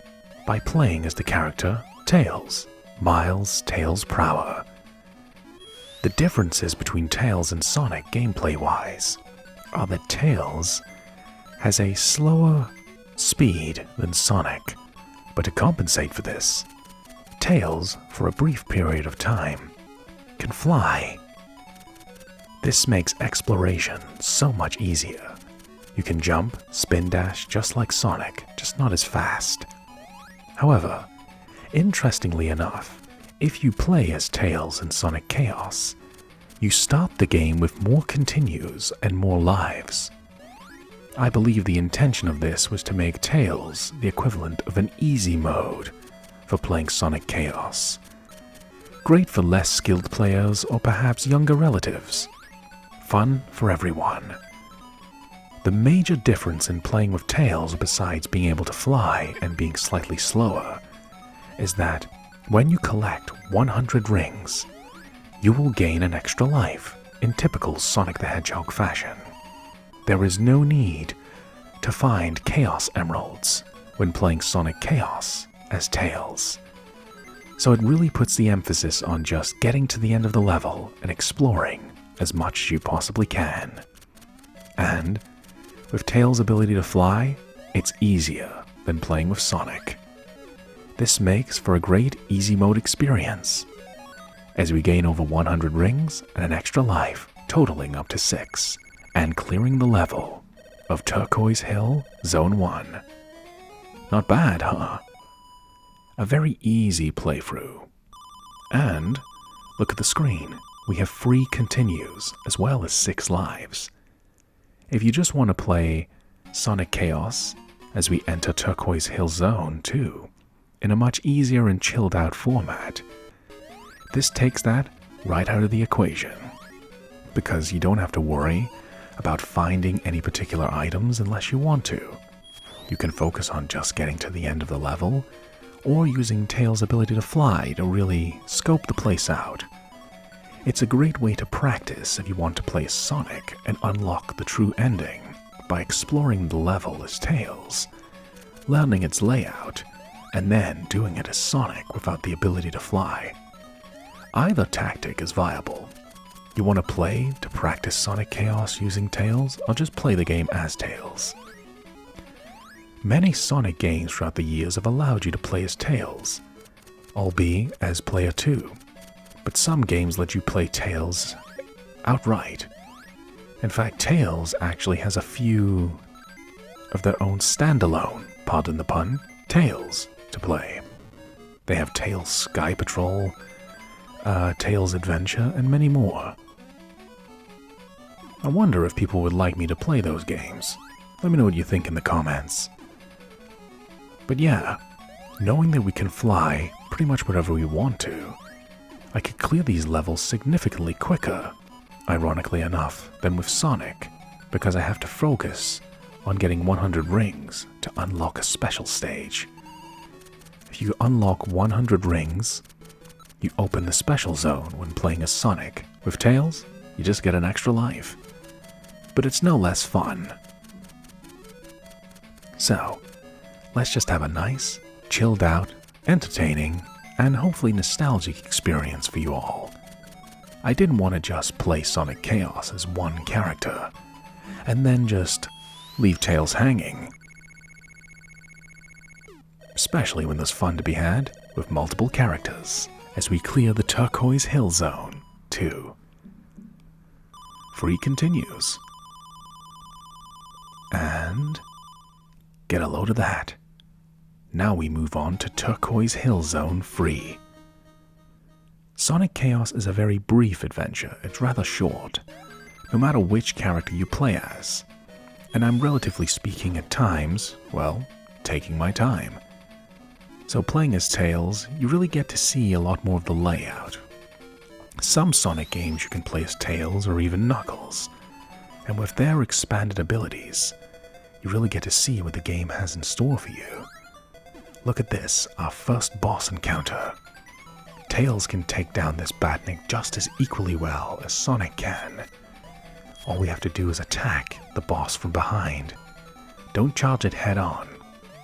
by playing as the character Tails, Miles Tails Prower. The differences between Tails and Sonic gameplay-wise are that Tails has a slower speed than Sonic, but to compensate for this, Tails, for a brief period of time, can fly. This makes exploration so much easier. You can jump, spin dash just like Sonic, just not as fast. However, interestingly enough, if you play as Tails in Sonic Chaos, you start the game with more continues and more lives. I believe the intention of this was to make Tails the equivalent of an easy mode for playing Sonic Chaos. Great for less skilled players or perhaps younger relatives. Fun for everyone. The major difference in playing with Tails, besides being able to fly and being slightly slower, is that when you collect 100 rings, you will gain an extra life in typical Sonic the Hedgehog fashion. There is no need to find Chaos Emeralds when playing Sonic Chaos as Tails. So it really puts the emphasis on just getting to the end of the level and exploring as much as you possibly can. And with Tails' ability to fly, it's easier than playing with Sonic. This makes for a great easy mode experience, as we gain over 100 rings and an extra life, totaling up to 6, and clearing the level of Turquoise Hill Zone 1. Not bad, huh? A very easy playthrough. And look at the screen. We have 3 continues as well as 6 lives. If you just want to play Sonic Chaos as we enter Turquoise Hill Zone 2 in a much easier and chilled out format, this takes that right out of the equation, because you don't have to worry about finding any particular items unless you want to. You can focus on just getting to the end of the level, or using Tails' ability to fly to really scope the place out. It's a great way to practice if you want to play as Sonic and unlock the true ending by exploring the level as Tails, learning its layout, and then doing it as Sonic without the ability to fly. Either tactic is viable. You want to play to practice Sonic Chaos using Tails, or just play the game as Tails. Many Sonic games throughout the years have allowed you to play as Tails, albeit as player 2, but some games let you play Tails outright. In fact, Tails actually has a few of their own standalone, pardon the pun, Tails to play. They have Tails Sky Patrol, Tails Adventure, and many more. I wonder if people would like me to play those games. Let me know what you think in the comments. But yeah, knowing that we can fly pretty much wherever we want to, I could clear these levels significantly quicker, ironically enough, than with Sonic, because I have to focus on getting 100 rings to unlock a special stage. If you unlock 100 rings, you open the special zone when playing as Sonic. With Tails, you just get an extra life. But it's no less fun. So, let's just have a nice, chilled out, entertaining, and hopefully nostalgic experience for you all. I didn't want to just play Sonic Chaos as one character, and then just leave Tails hanging. Especially when there's fun to be had with multiple characters, as we clear the Turquoise Hill Zone, too. Free continues. And get a load of that. Now we move on to Turquoise Hill Zone Free. Sonic Chaos is a very brief adventure. It's rather short, no matter which character you play as. And I'm relatively speaking at times, well, taking my time. So playing as Tails, you really get to see a lot more of the layout. Some Sonic games you can play as Tails or even Knuckles, and with their expanded abilities, you really get to see what the game has in store for you. Look at this, our first boss encounter. Tails can take down this Batnik just as equally well as Sonic can. All we have to do is attack the boss from behind. Don't charge it head on,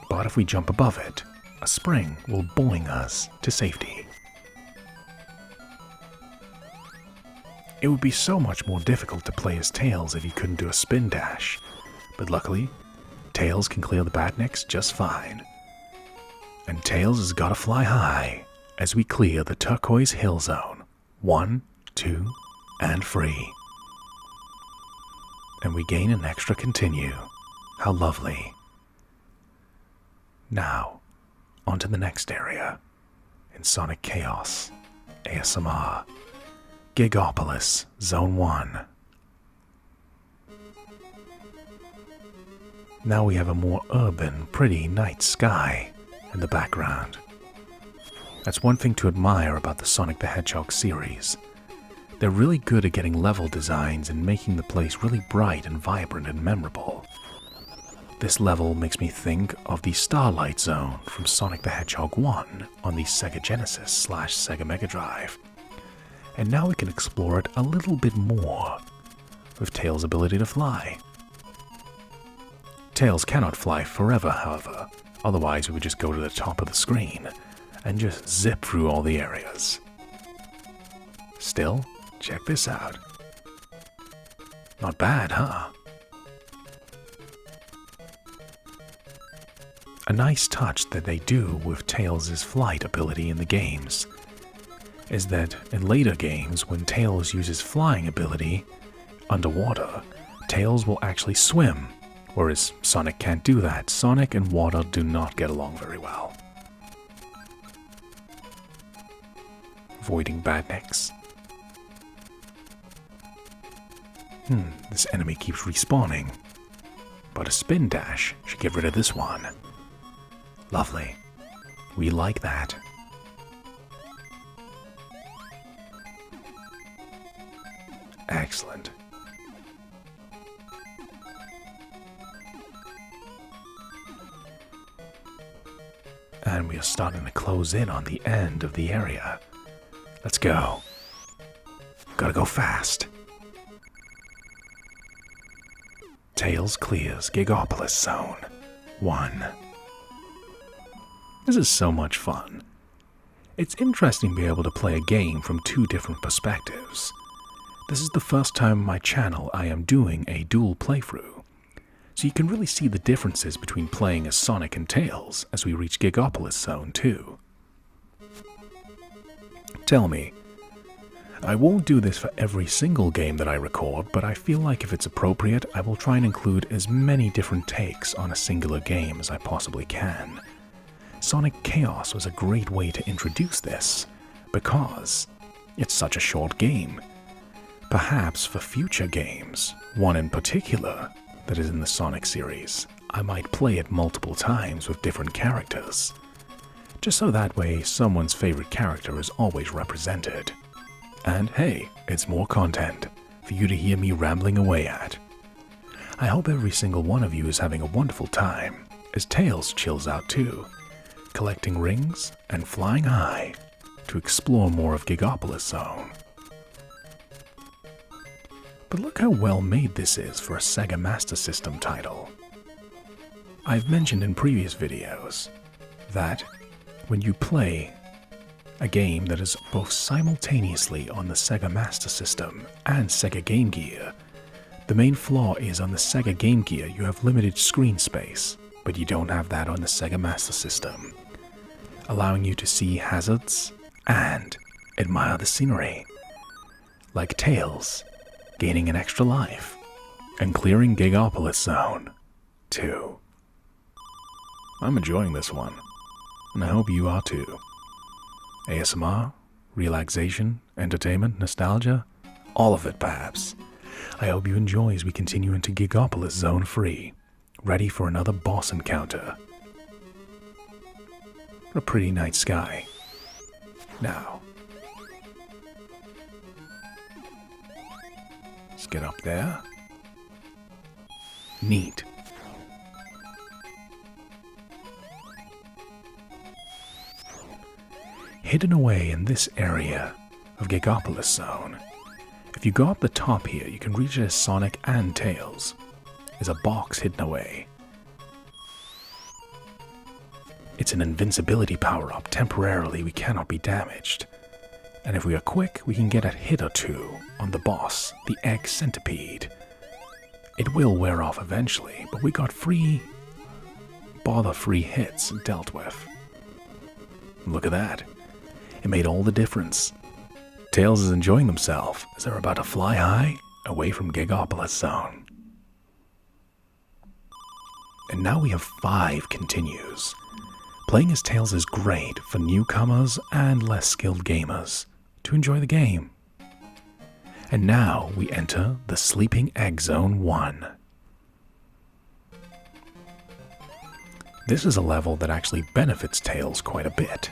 but if we jump above it, a spring will boing us to safety. It would be so much more difficult to play as Tails if you couldn't do a spin dash, but luckily, Tails can clear the Batniks just fine. And Tails has got to fly high as we clear the Turquoise Hill Zone. 1, 2, and free. And we gain an extra continue. How lovely. Now, on to the next area. In Sonic Chaos, ASMR, Gigopolis, Zone 1. Now we have a more urban, pretty night sky in the background. That's one thing to admire about the Sonic the Hedgehog series. They're really good at getting level designs and making the place really bright and vibrant and memorable. This level makes me think of the Starlight Zone from Sonic the Hedgehog 1 on the Sega Genesis / Sega Mega Drive. And now we can explore it a little bit more with Tails' ability to fly. Tails cannot fly forever, however, otherwise we would just go to the top of the screen and just zip through all the areas. Still, check this out. Not bad, huh? A nice touch that they do with Tails' flight ability in the games is that in later games, when Tails uses flying ability underwater, Tails will actually swim, whereas Sonic can't do that. Sonic and water do not get along very well. Avoiding Batniks. This enemy keeps respawning, but a spin dash should get rid of this one. Lovely. We like that. Excellent. And we are starting to close in on the end of the area. Let's go. Gotta go fast. Tails clears Gigopolis Zone 1. This is so much fun. It's interesting to be able to play a game from two different perspectives. This is the first time on my channel I am doing a dual playthrough, so you can really see the differences between playing as Sonic and Tails as we reach Gigopolis Zone 2. Tell me, I won't do this for every single game that I record, but I feel like if it's appropriate, I will try and include as many different takes on a singular game as I possibly can. Sonic Chaos was a great way to introduce this, because it's such a short game. Perhaps for future games, one in particular that is in the Sonic series, I might play it multiple times with different characters, just so that way someone's favorite character is always represented. And hey, it's more content for you to hear me rambling away at. I hope every single one of you is having a wonderful time, as Tails chills out too, collecting rings and flying high to explore more of Gigopolis Zone. But look how well made this is for a Sega Master System title. I've mentioned in previous videos that when you play a game that is both simultaneously on the Sega Master System and Sega Game Gear, the main flaw is on the Sega Game Gear you have limited screen space, but you don't have that on the Sega Master System, allowing you to see hazards and admire the scenery, like Tails gaining an extra life and clearing Gigopolis Zone 2. I'm enjoying this one, and I hope you are too. ASMR, relaxation, entertainment, nostalgia, all of it perhaps. I hope you enjoy as we continue into Gigopolis Zone 3, ready for another boss encounter. What a pretty night sky. Now, let's get up there. Neat. Hidden away in this area of Gigopolis Zone, if you go up the top here, you can reach it as Sonic and Tails. There's a box hidden away. It's an invincibility power-up. Temporarily, we cannot be damaged. And if we are quick, we can get a hit or two on the boss, the Egg Centipede. It will wear off eventually, but we got bother-free hits dealt with. Look at that. It made all the difference. Tails is enjoying themselves as they're about to fly high away from Gigopolis Zone. And now we have 5 continues. Playing as Tails is great for newcomers and less skilled gamers to enjoy the game. And now we enter the Sleeping Egg Zone 1. This is a level that actually benefits Tails quite a bit,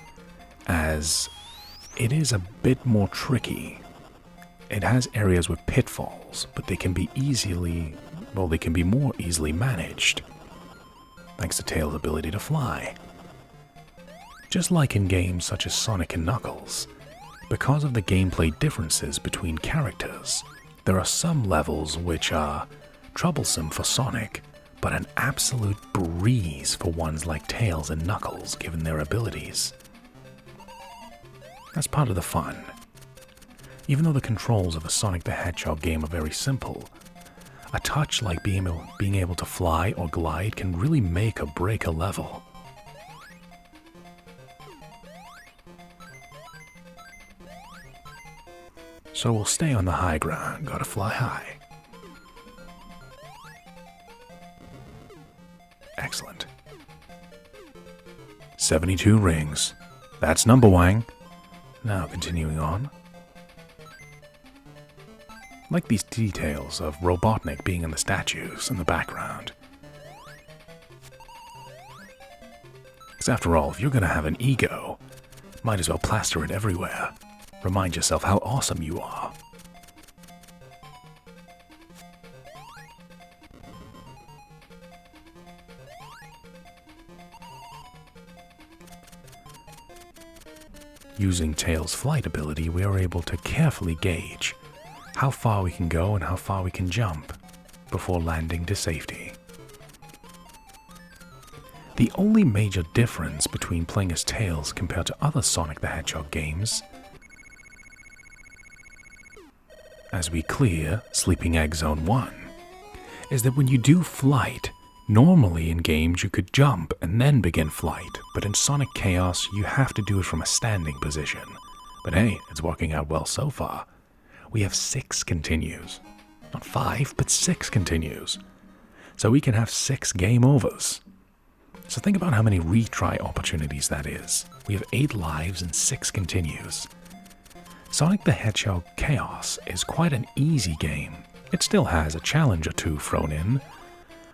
as it is a bit more tricky. It has areas with pitfalls, but they can be more easily managed, thanks to Tails' ability to fly. Just like in games such as Sonic and Knuckles, because of the gameplay differences between characters, there are some levels which are troublesome for Sonic, but an absolute breeze for ones like Tails and Knuckles given their abilities. That's part of the fun. Even though the controls of a Sonic the Hedgehog game are very simple, a touch like being able to fly or glide can really make or break a level. So we'll stay on the high ground, gotta fly high. Excellent. 72 rings. That's number Wang. Now continuing on. Like these details of Robotnik being in the statues in the background. Because after all, if you're gonna have an ego, might as well plaster it everywhere. Remind yourself how awesome you are. Using Tails' flight ability, we are able to carefully gauge how far we can go and how far we can jump before landing to safety. The only major difference between playing as Tails compared to other Sonic the Hedgehog games, as we clear Sleeping Egg Zone 1, is that when you do flight, normally in games you could jump and then begin flight, but in Sonic Chaos you have to do it from a standing position. But hey, it's working out well so far. We have 6 continues. Not 5, but 6 continues. So we can have 6 game overs. So think about how many retry opportunities that is. We have 8 lives and 6 continues. Sonic the Hedgehog Chaos is quite an easy game. It still has a challenge or two thrown in,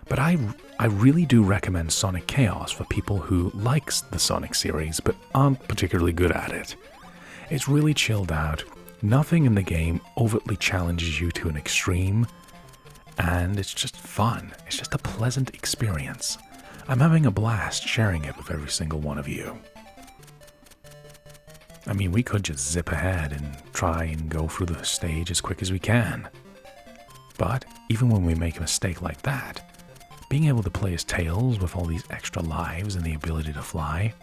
but I really do recommend Sonic Chaos for people who likes the Sonic series but aren't particularly good at it. It's really chilled out. Nothing in the game overtly challenges you to an extreme, and it's just fun. It's just a pleasant experience. I'm having a blast sharing it with every single one of you. I mean, we could just zip ahead and try and go through the stage as quick as we can. But even when we make a mistake like that, being able to play as Tails with all these extra lives and the ability to fly,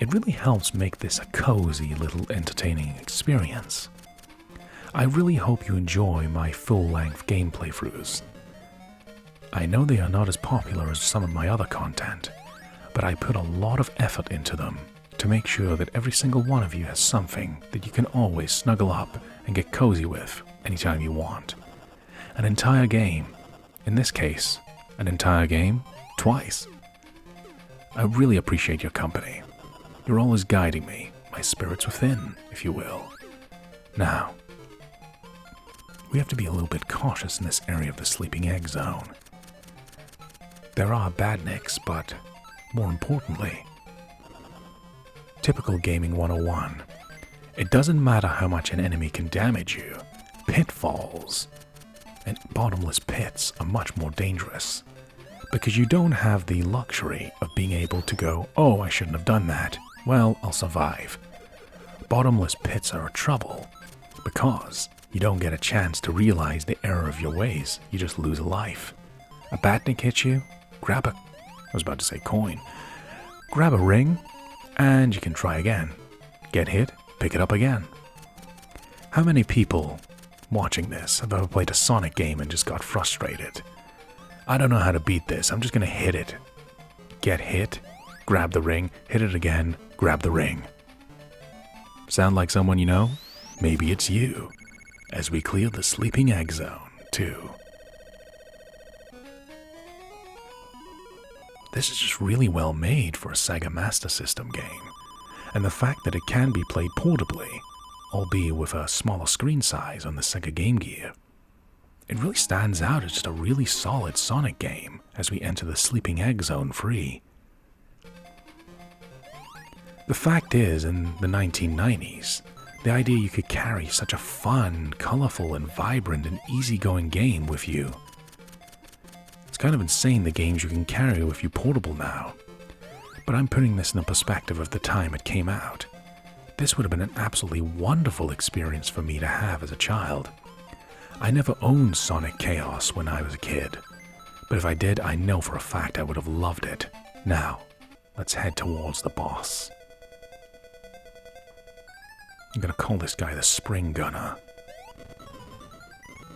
it really helps make this a cozy little entertaining experience. I really hope you enjoy my full-length game playthroughs. I know they are not as popular as some of my other content, but I put a lot of effort into them to make sure that every single one of you has something that you can always snuggle up and get cozy with anytime you want. An entire game. In this case, an entire game twice. I really appreciate your company. You're always guiding me, my spirits within, if you will. Now, we have to be a little bit cautious in this area of the Sleeping Egg Zone. There are badniks, but more importantly, typical gaming 101. It doesn't matter how much an enemy can damage you. Pitfalls and bottomless pits are much more dangerous, because you don't have the luxury of being able to go, oh, I shouldn't have done that. Well, I'll survive. Bottomless pits are a trouble, because you don't get a chance to realize the error of your ways. You just lose a life. A badnik hits you, grab a... I was about to say coin. Grab a ring, and you can try again. Get hit, pick it up again. How many people watching this have ever played a Sonic game and just got frustrated? I don't know how to beat this, I'm just gonna hit it. Get hit, grab the ring, hit it again, grab the ring. Sound like someone you know? Maybe it's you, as we clear the Sleeping Egg Zone, too. This is just really well made for a Sega Master System game, and the fact that it can be played portably, albeit with a smaller screen size on the Sega Game Gear, it really stands out as just a really solid Sonic game as we enter the Sleeping Egg Zone free. The fact is, in the 1990s, the idea you could carry such a fun, colorful, and vibrant and easygoing game with you. It's kind of insane the games you can carry with you portable now. But I'm putting this in the perspective of the time it came out. This would have been an absolutely wonderful experience for me to have as a child. I never owned Sonic Chaos when I was a kid, but if I did, I know for a fact I would have loved it. Now, let's head towards the boss. I'm gonna call this guy the Spring Gunner.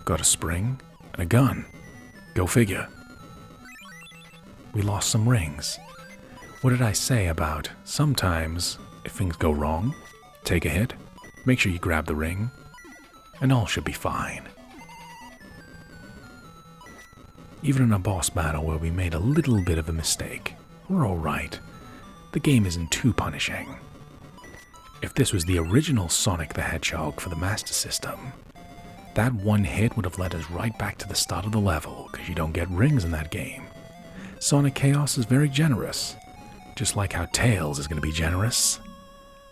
Got a spring and a gun. Go figure. We lost some rings. What did I say about sometimes, if things go wrong, take a hit, make sure you grab the ring, and all should be fine. Even in a boss battle where we made a little bit of a mistake, we're alright. The game isn't too punishing. If this was the original Sonic the Hedgehog for the Master System, that one hit would have led us right back to the start of the level, because you don't get rings in that game. Sonic Chaos is very generous, just like how Tails is going to be generous.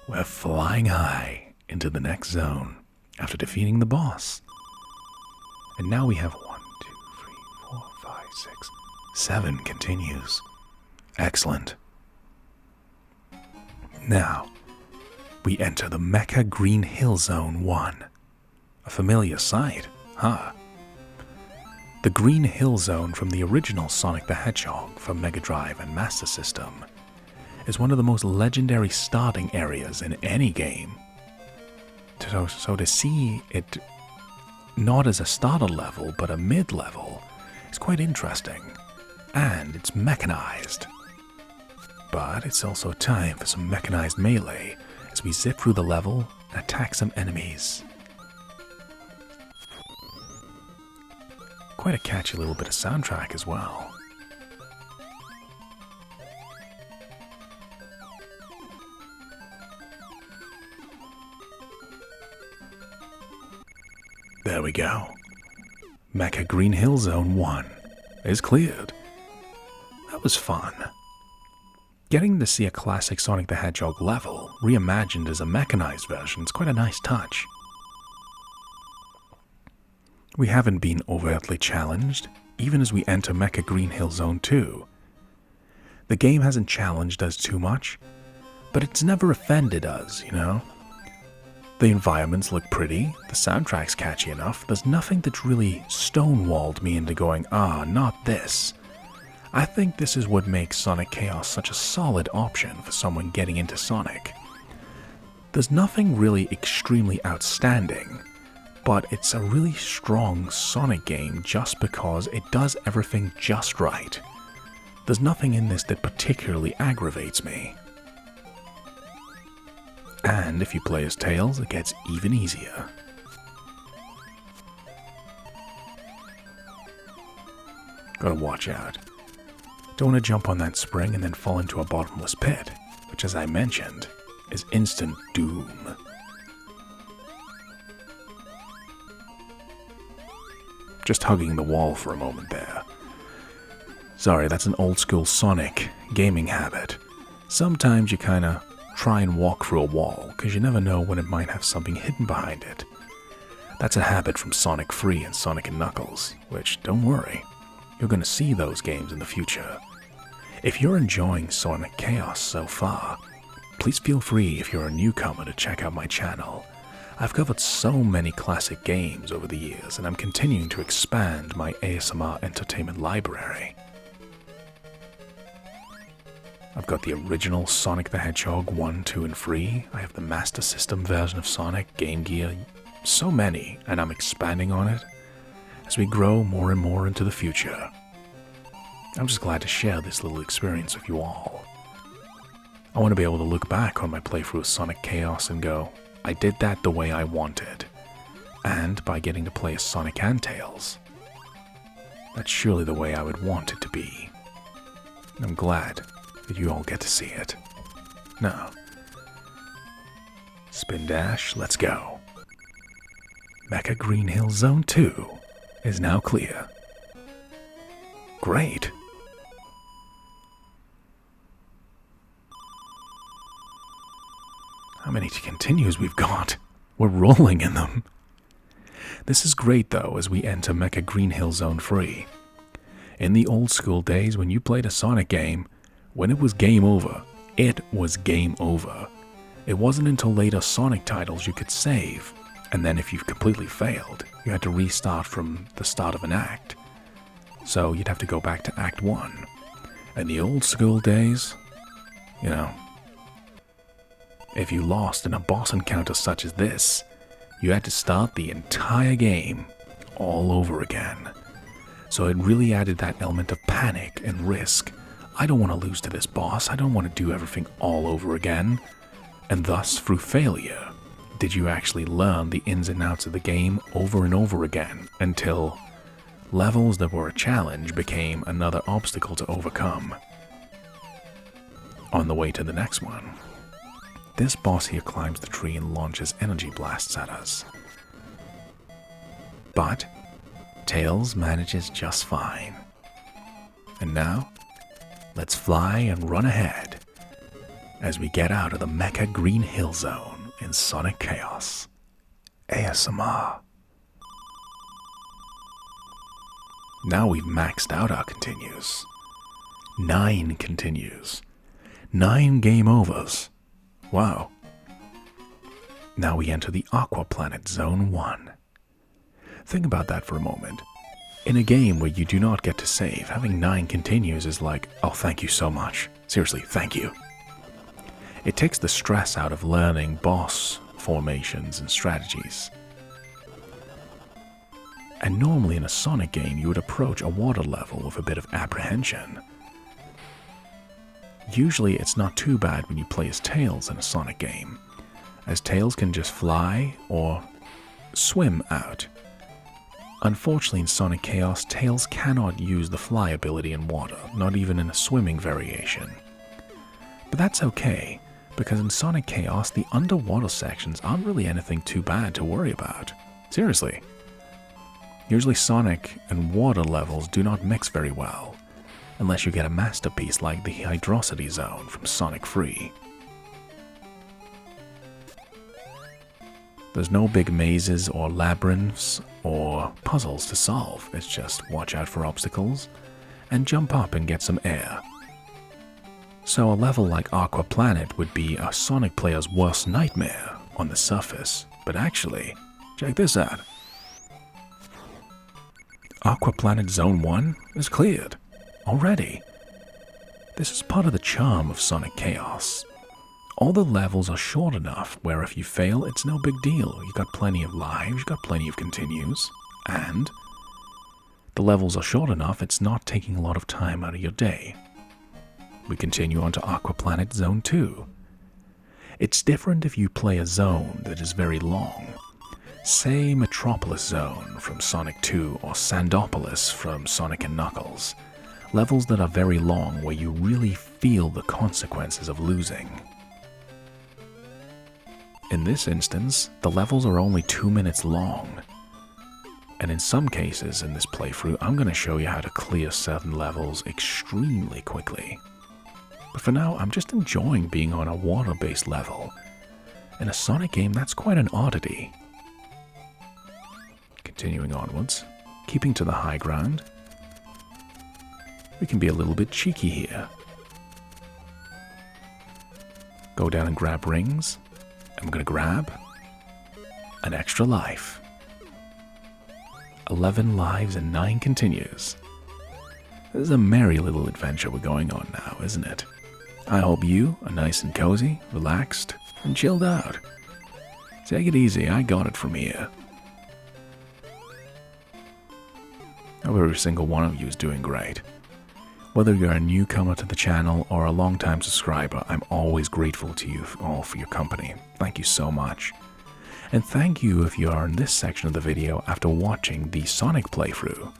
We're flying high into the next zone after defeating the boss. And now we have 7 continues. Excellent. Now, we enter the Mecha Green Hill Zone 1. A familiar sight, huh? The Green Hill Zone from the original Sonic the Hedgehog for Mega Drive and Master System is one of the most legendary starting areas in any game. So to see it not as a starter level but a mid-level is quite interesting, and it's mechanized. But it's also time for some mechanized melee as we zip through the level and attack some enemies. Quite a catchy little bit of soundtrack as well. There we go. Mecha Green Hill Zone 1 is cleared. That was fun. Getting to see a classic Sonic the Hedgehog level reimagined as a mechanized version is quite a nice touch. We haven't been overtly challenged, even as we enter Mecha Green Hill Zone 2. The game hasn't challenged us too much, but it's never offended us, you know? The environments look pretty, the soundtrack's catchy enough, there's nothing that's really stonewalled me into going, not this. I think this is what makes Sonic Chaos such a solid option for someone getting into Sonic. There's nothing really extremely outstanding, but it's a really strong Sonic game just because it does everything just right. There's nothing in this that particularly aggravates me. And if you play as Tails, it gets even easier. Gotta watch out. Don't want to jump on that spring and then fall into a bottomless pit, which, as I mentioned, is instant doom. Just hugging the wall for a moment there. Sorry, that's an old school Sonic gaming habit. Sometimes you kinda try and walk through a wall, because you never know when it might have something hidden behind it. That's a habit from Sonic 3 and Sonic & Knuckles, which, don't worry, you're gonna see those games in the future. If you're enjoying Sonic Chaos so far, please feel free if you're a newcomer to check out my channel. I've covered so many classic games over the years, and I'm continuing to expand my ASMR entertainment library. I've got the original Sonic the Hedgehog 1, 2, and 3. I have the Master System version of Sonic, Game Gear, so many, and I'm expanding on it as we grow more and more into the future. I'm just glad to share this little experience with you all. I want to be able to look back on my playthrough of Sonic Chaos and go, I did that the way I wanted. And by getting to play as Sonic and Tails, that's surely the way I would want it to be. I'm glad that you all get to see it. Now, spin dash, let's go. Mecha Green Hill Zone 2 is now clear. Great. How many continues we've got? We're rolling in them. This is great though as we enter Mecha Green Hill Zone 3. In the old school days when you played a Sonic game, when it was game over, it was game over. It wasn't until later Sonic titles you could save, and then if you completely failed, you had to restart from the start of an act. So you'd have to go back to Act 1. In the old school days, you know, if you lost in a boss encounter such as this, you had to start the entire game all over again. So it really added that element of panic and risk. I don't want to lose to this boss, I don't want to do everything all over again. And thus, through failure, did you actually learn the ins and outs of the game over and over again until levels that were a challenge became another obstacle to overcome. On the way to the next one, this boss here climbs the tree and launches energy blasts at us. But Tails manages just fine. And now, let's fly and run ahead as we get out of the Mecha Green Hill Zone in Sonic Chaos. ASMR. Now we've maxed out our continues. 9 continues. 9 game overs. Wow. Now we enter the Aqua Planet Zone 1. Think about that for a moment. In a game where you do not get to save, having 9 continues is like, oh, thank you so much. Seriously, thank you. It takes the stress out of learning boss formations and strategies. And normally in a Sonic game, you would approach a water level with a bit of apprehension. Usually it's not too bad when you play as Tails in a Sonic game, as Tails can just fly or swim out. Unfortunately in Sonic Chaos, Tails cannot use the fly ability in water, not even in a swimming variation. But that's okay, because in Sonic Chaos, the underwater sections aren't really anything too bad to worry about. Seriously. Usually Sonic and water levels do not mix very well, unless you get a masterpiece like the Hydrocity Zone from Sonic Free. There's no big mazes or labyrinths or puzzles to solve. It's just watch out for obstacles and jump up and get some air. So a level like Aqua Planet would be a Sonic player's worst nightmare on the surface. But actually, check this out. Aqua Planet Zone 1 is cleared already. This is part of the charm of Sonic Chaos. All the levels are short enough where if you fail, it's no big deal. You got plenty of lives, you got plenty of continues, and the levels are short enough it's not taking a lot of time out of your day. We continue on to Aqua Planet Zone 2. It's different if you play a zone that is very long. Say Metropolis Zone from Sonic 2 or Sandopolis from Sonic & Knuckles. Levels that are very long where you really feel the consequences of losing. In this instance, the levels are only 2 minutes long. And in some cases in this playthrough, I'm going to show you how to clear certain levels extremely quickly. But for now, I'm just enjoying being on a water-based level. In a Sonic game, that's quite an oddity. Continuing onwards, keeping to the high ground. We can be a little bit cheeky here. Go down and grab rings. I'm going to grab an extra life. 11 lives and 9 continues. This is a merry little adventure we're going on now, isn't it? I hope you are nice and cozy, relaxed, and chilled out. Take it easy, I got it from here. Every single one of you is doing great. Whether you're a newcomer to the channel or a long-time subscriber, I'm always grateful to you all for your company. Thank you so much. And thank you if you are in this section of the video after watching the Sonic playthrough.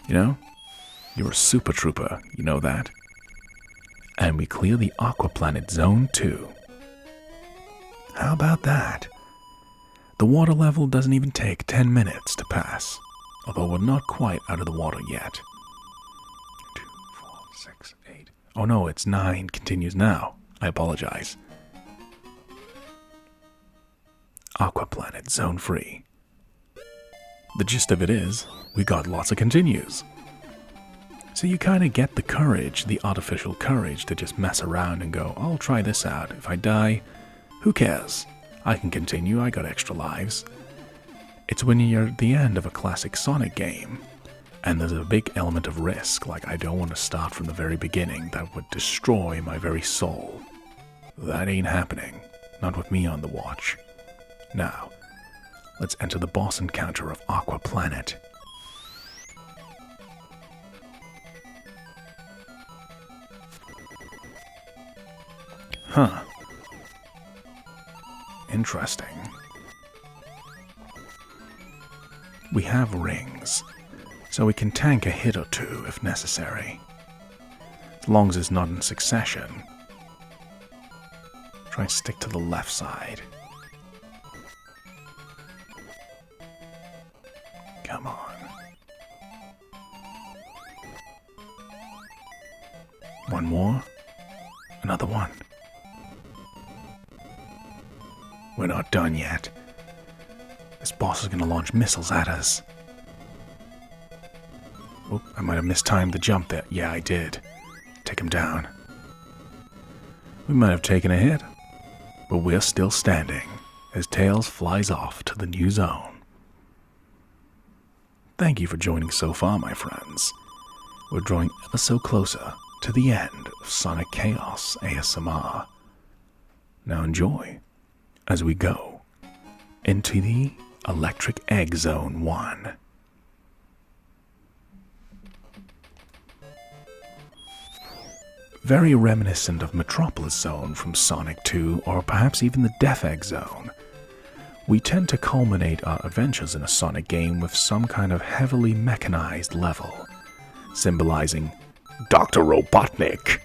You know, you're a super trooper, you know that? And we clear the Aqua Planet Zone 2. How about that? The water level doesn't even take 10 minutes to pass, although we're not quite out of the water yet. 2, 4, 6, 8. Oh no, it's 9 continues now. I apologize. Aqua Planet Zone 3. The gist of it is, we got lots of continues. So you kind of get the courage, the artificial courage to just mess around and go, I'll try this out. If I die, who cares? I can continue, I got extra lives. It's when you're at the end of a classic Sonic game, and there's a big element of risk, like I don't want to start from the very beginning, that would destroy my very soul. That ain't happening, not with me on the watch. Now, let's enter the boss encounter of Aqua Planet. Huh. Interesting. We have rings, so we can tank a hit or two if necessary. As long as it's not in succession. Try and stick to the left side. Come on. One more. Another one. We're not done yet. This boss is going to launch missiles at us. Oop, I might have mistimed the jump there. Yeah, I did. Take him down. We might have taken a hit, but we're still standing. as Tails flies off to the new zone. Thank you for joining so far, my friends. We're drawing ever so closer to the end of Sonic Chaos ASMR. Now enjoy as we go into the Electric Egg Zone 1. Very reminiscent of Metropolis Zone from Sonic 2, or perhaps even the Death Egg Zone. We tend to culminate our adventures in a Sonic game with some kind of heavily mechanized level, symbolizing Dr. Robotnik.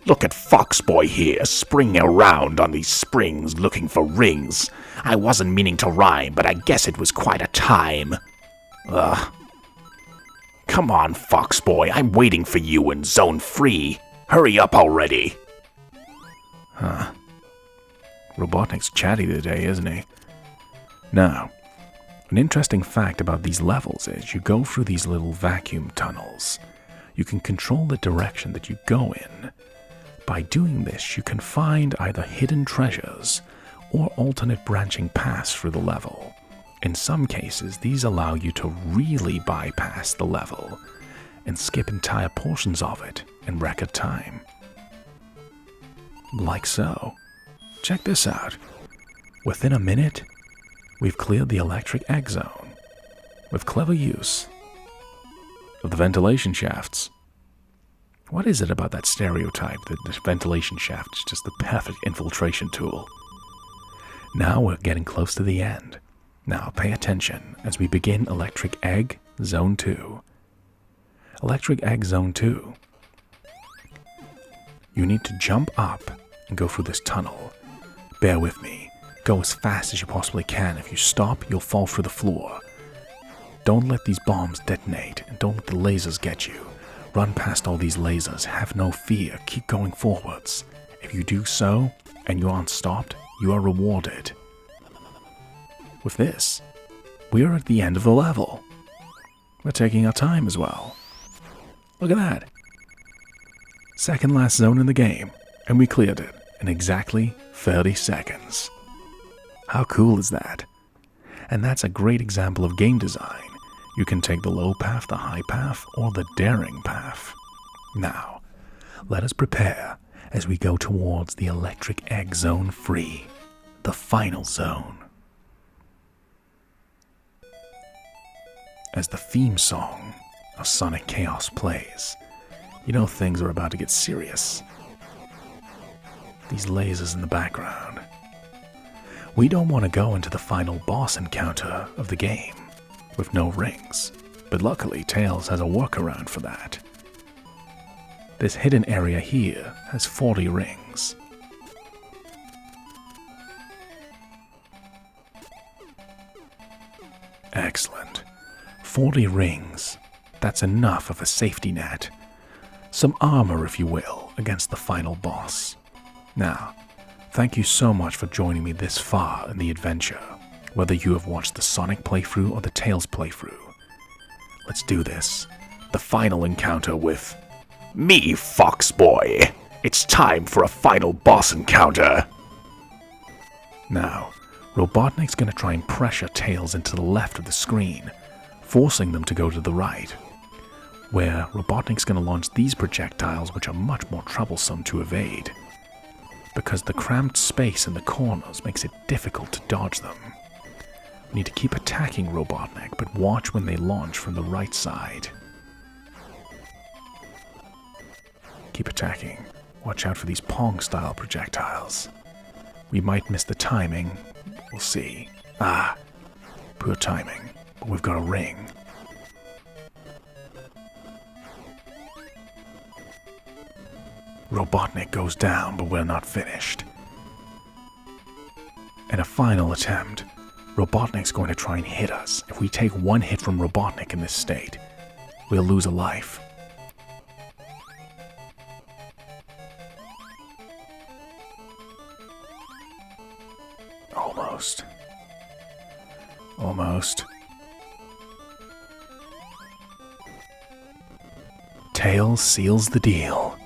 Look at Foxboy here, springing around on these springs looking for rings. I wasn't meaning to rhyme, but I guess it was quite a time. Ugh. Come on, Foxboy, I'm waiting for you in Zone 3. Hurry up already. Huh. Robotnik's chatty today, isn't he? Now, an interesting fact about these levels is you go through these little vacuum tunnels. You can control the direction that you go in. By doing this, you can find either hidden treasures or alternate branching paths through the level. In some cases, these allow you to really bypass the level and skip entire portions of it in record time. Like so. Check this out. Within a minute, we've cleared the Electric Egg Zone with clever use of the ventilation shafts. What is it about that stereotype that the ventilation shaft is just the perfect infiltration tool? Now we're getting close to the end. Now pay attention as we begin Electric Egg Zone 2. Electric Egg Zone 2. You need to jump up and go through this tunnel. Bear with me. Go as fast as you possibly can. If you stop, you'll fall through the floor. Don't let these bombs detonate, and don't let the lasers get you. Run past all these lasers. Have no fear. Keep going forwards. If you do so, and you aren't stopped, you are rewarded. With this, we are at the end of the level. We're taking our time as well. Look at that. Second last zone in the game, and we cleared it in exactly 30 seconds. How cool is that? And that's a great example of game design. You can take the low path, the high path, or the daring path. Now, let us prepare as we go towards the Electric Egg Zone 3, the final zone. As the theme song of Sonic Chaos plays, you know things are about to get serious. These lasers in the background. We don't want to go into the final boss encounter of the game with no rings, but luckily Tails has a workaround for that. This hidden area here has 40 rings. Excellent. 40 rings. That's enough of a safety net. Some armor, if you will, against the final boss. Now, thank you so much for joining me this far in the adventure, whether you have watched the Sonic playthrough or the Tails playthrough. Let's do this. The final encounter with me, Foxboy. It's time for a final boss encounter. Now, Robotnik's going to try and pressure Tails into the left of the screen, forcing them to go to the right, where Robotnik's going to launch these projectiles, which are much more troublesome to evade, because the cramped space in the corners makes it difficult to dodge them. We need to keep attacking Robotnik, but watch when they launch from the right side. Keep attacking. Watch out for these Pong-style projectiles. We might miss the timing. We'll see. Ah, poor timing. But we've got a ring. Robotnik goes down, but we're not finished. In a final attempt, Robotnik's going to try and hit us. If we take one hit from Robotnik in this state, we'll lose a life. Almost. Almost. Tails seals the deal.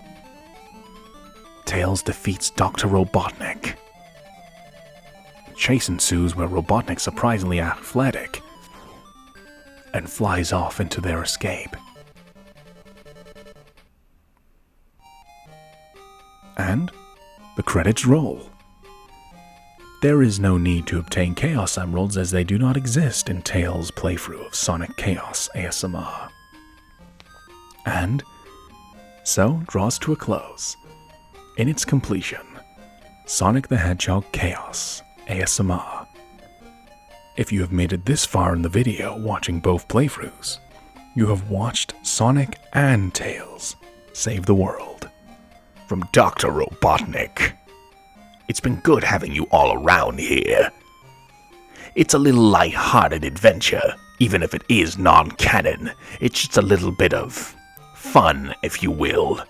Tails defeats Dr. Robotnik. chase ensues where Robotnik's surprisingly athletic and flies off into their escape. And the credits roll. There is no need to obtain Chaos Emeralds as they do not exist in Tails' playthrough of Sonic Chaos ASMR. And so draws to a close. In its completion, Sonic the Hedgehog Chaos ASMR. If you have made it this far in the video watching both playthroughs, you have watched Sonic and Tails save the world. From Dr. Robotnik. It's been good having you all around here. It's a little light-hearted adventure, even if it is non-canon. It's just a little bit of fun, if you will.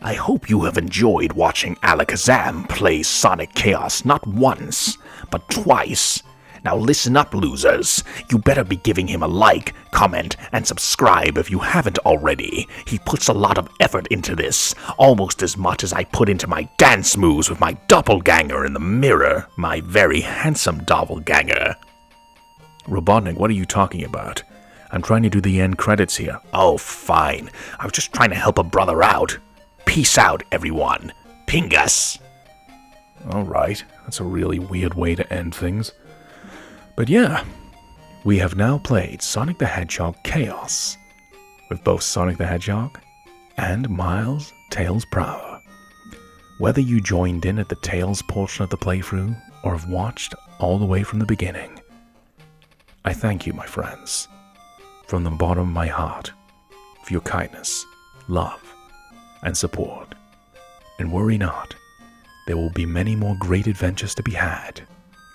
I hope you have enjoyed watching Alakazam play Sonic Chaos not once, but twice. Now listen up, losers. You better be giving him a like, comment, and subscribe if you haven't already. He puts a lot of effort into this, almost as much as I put into my dance moves with my doppelganger in the mirror, my very handsome doppelganger. Robotnik, what are you talking about? I'm trying to do the end credits here. Oh, fine. I was just trying to help a brother out. Peace out, everyone. Pingus. Alright, that's a really weird way to end things. But yeah, we have now played Sonic the Hedgehog Chaos with both Sonic the Hedgehog and Miles Tails Prower. Whether you joined in at the Tails portion of the playthrough or have watched all the way from the beginning, I thank you, my friends, from the bottom of my heart for your kindness, love, and support. And worry not, there will be many more great adventures to be had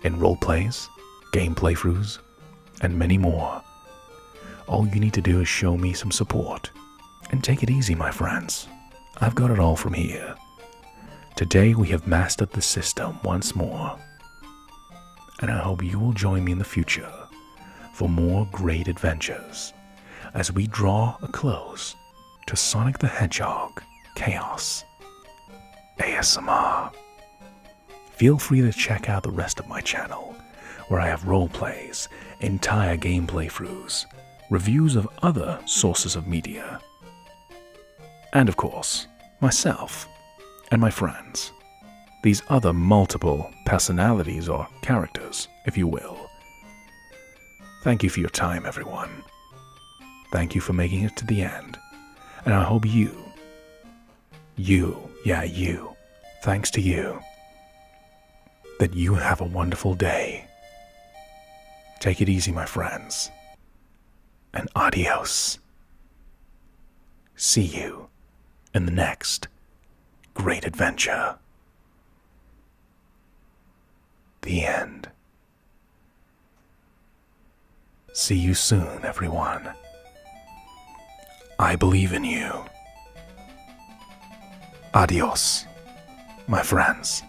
in roleplays, game playthroughs, and many more. All you need to do is show me some support. And take it easy, my friends. I've got it all from here. Today we have mastered the system once more. And I hope you will join me in the future for more great adventures as we draw a close to Sonic the Hedgehog Chaos ASMR. Feel free to check out the rest of my channel, where I have roleplays, entire game playthroughs, reviews of other sources of media, and of course, myself and my friends, these other multiple personalities or characters, if you will. Thank you for your time, everyone. Thank you for making it to the end, and I hope you, thanks to you, that you have a wonderful day. Take it easy, my friends, and adios. See you in the next great adventure. The end. See you soon, everyone. I believe in you. Adios, my friends.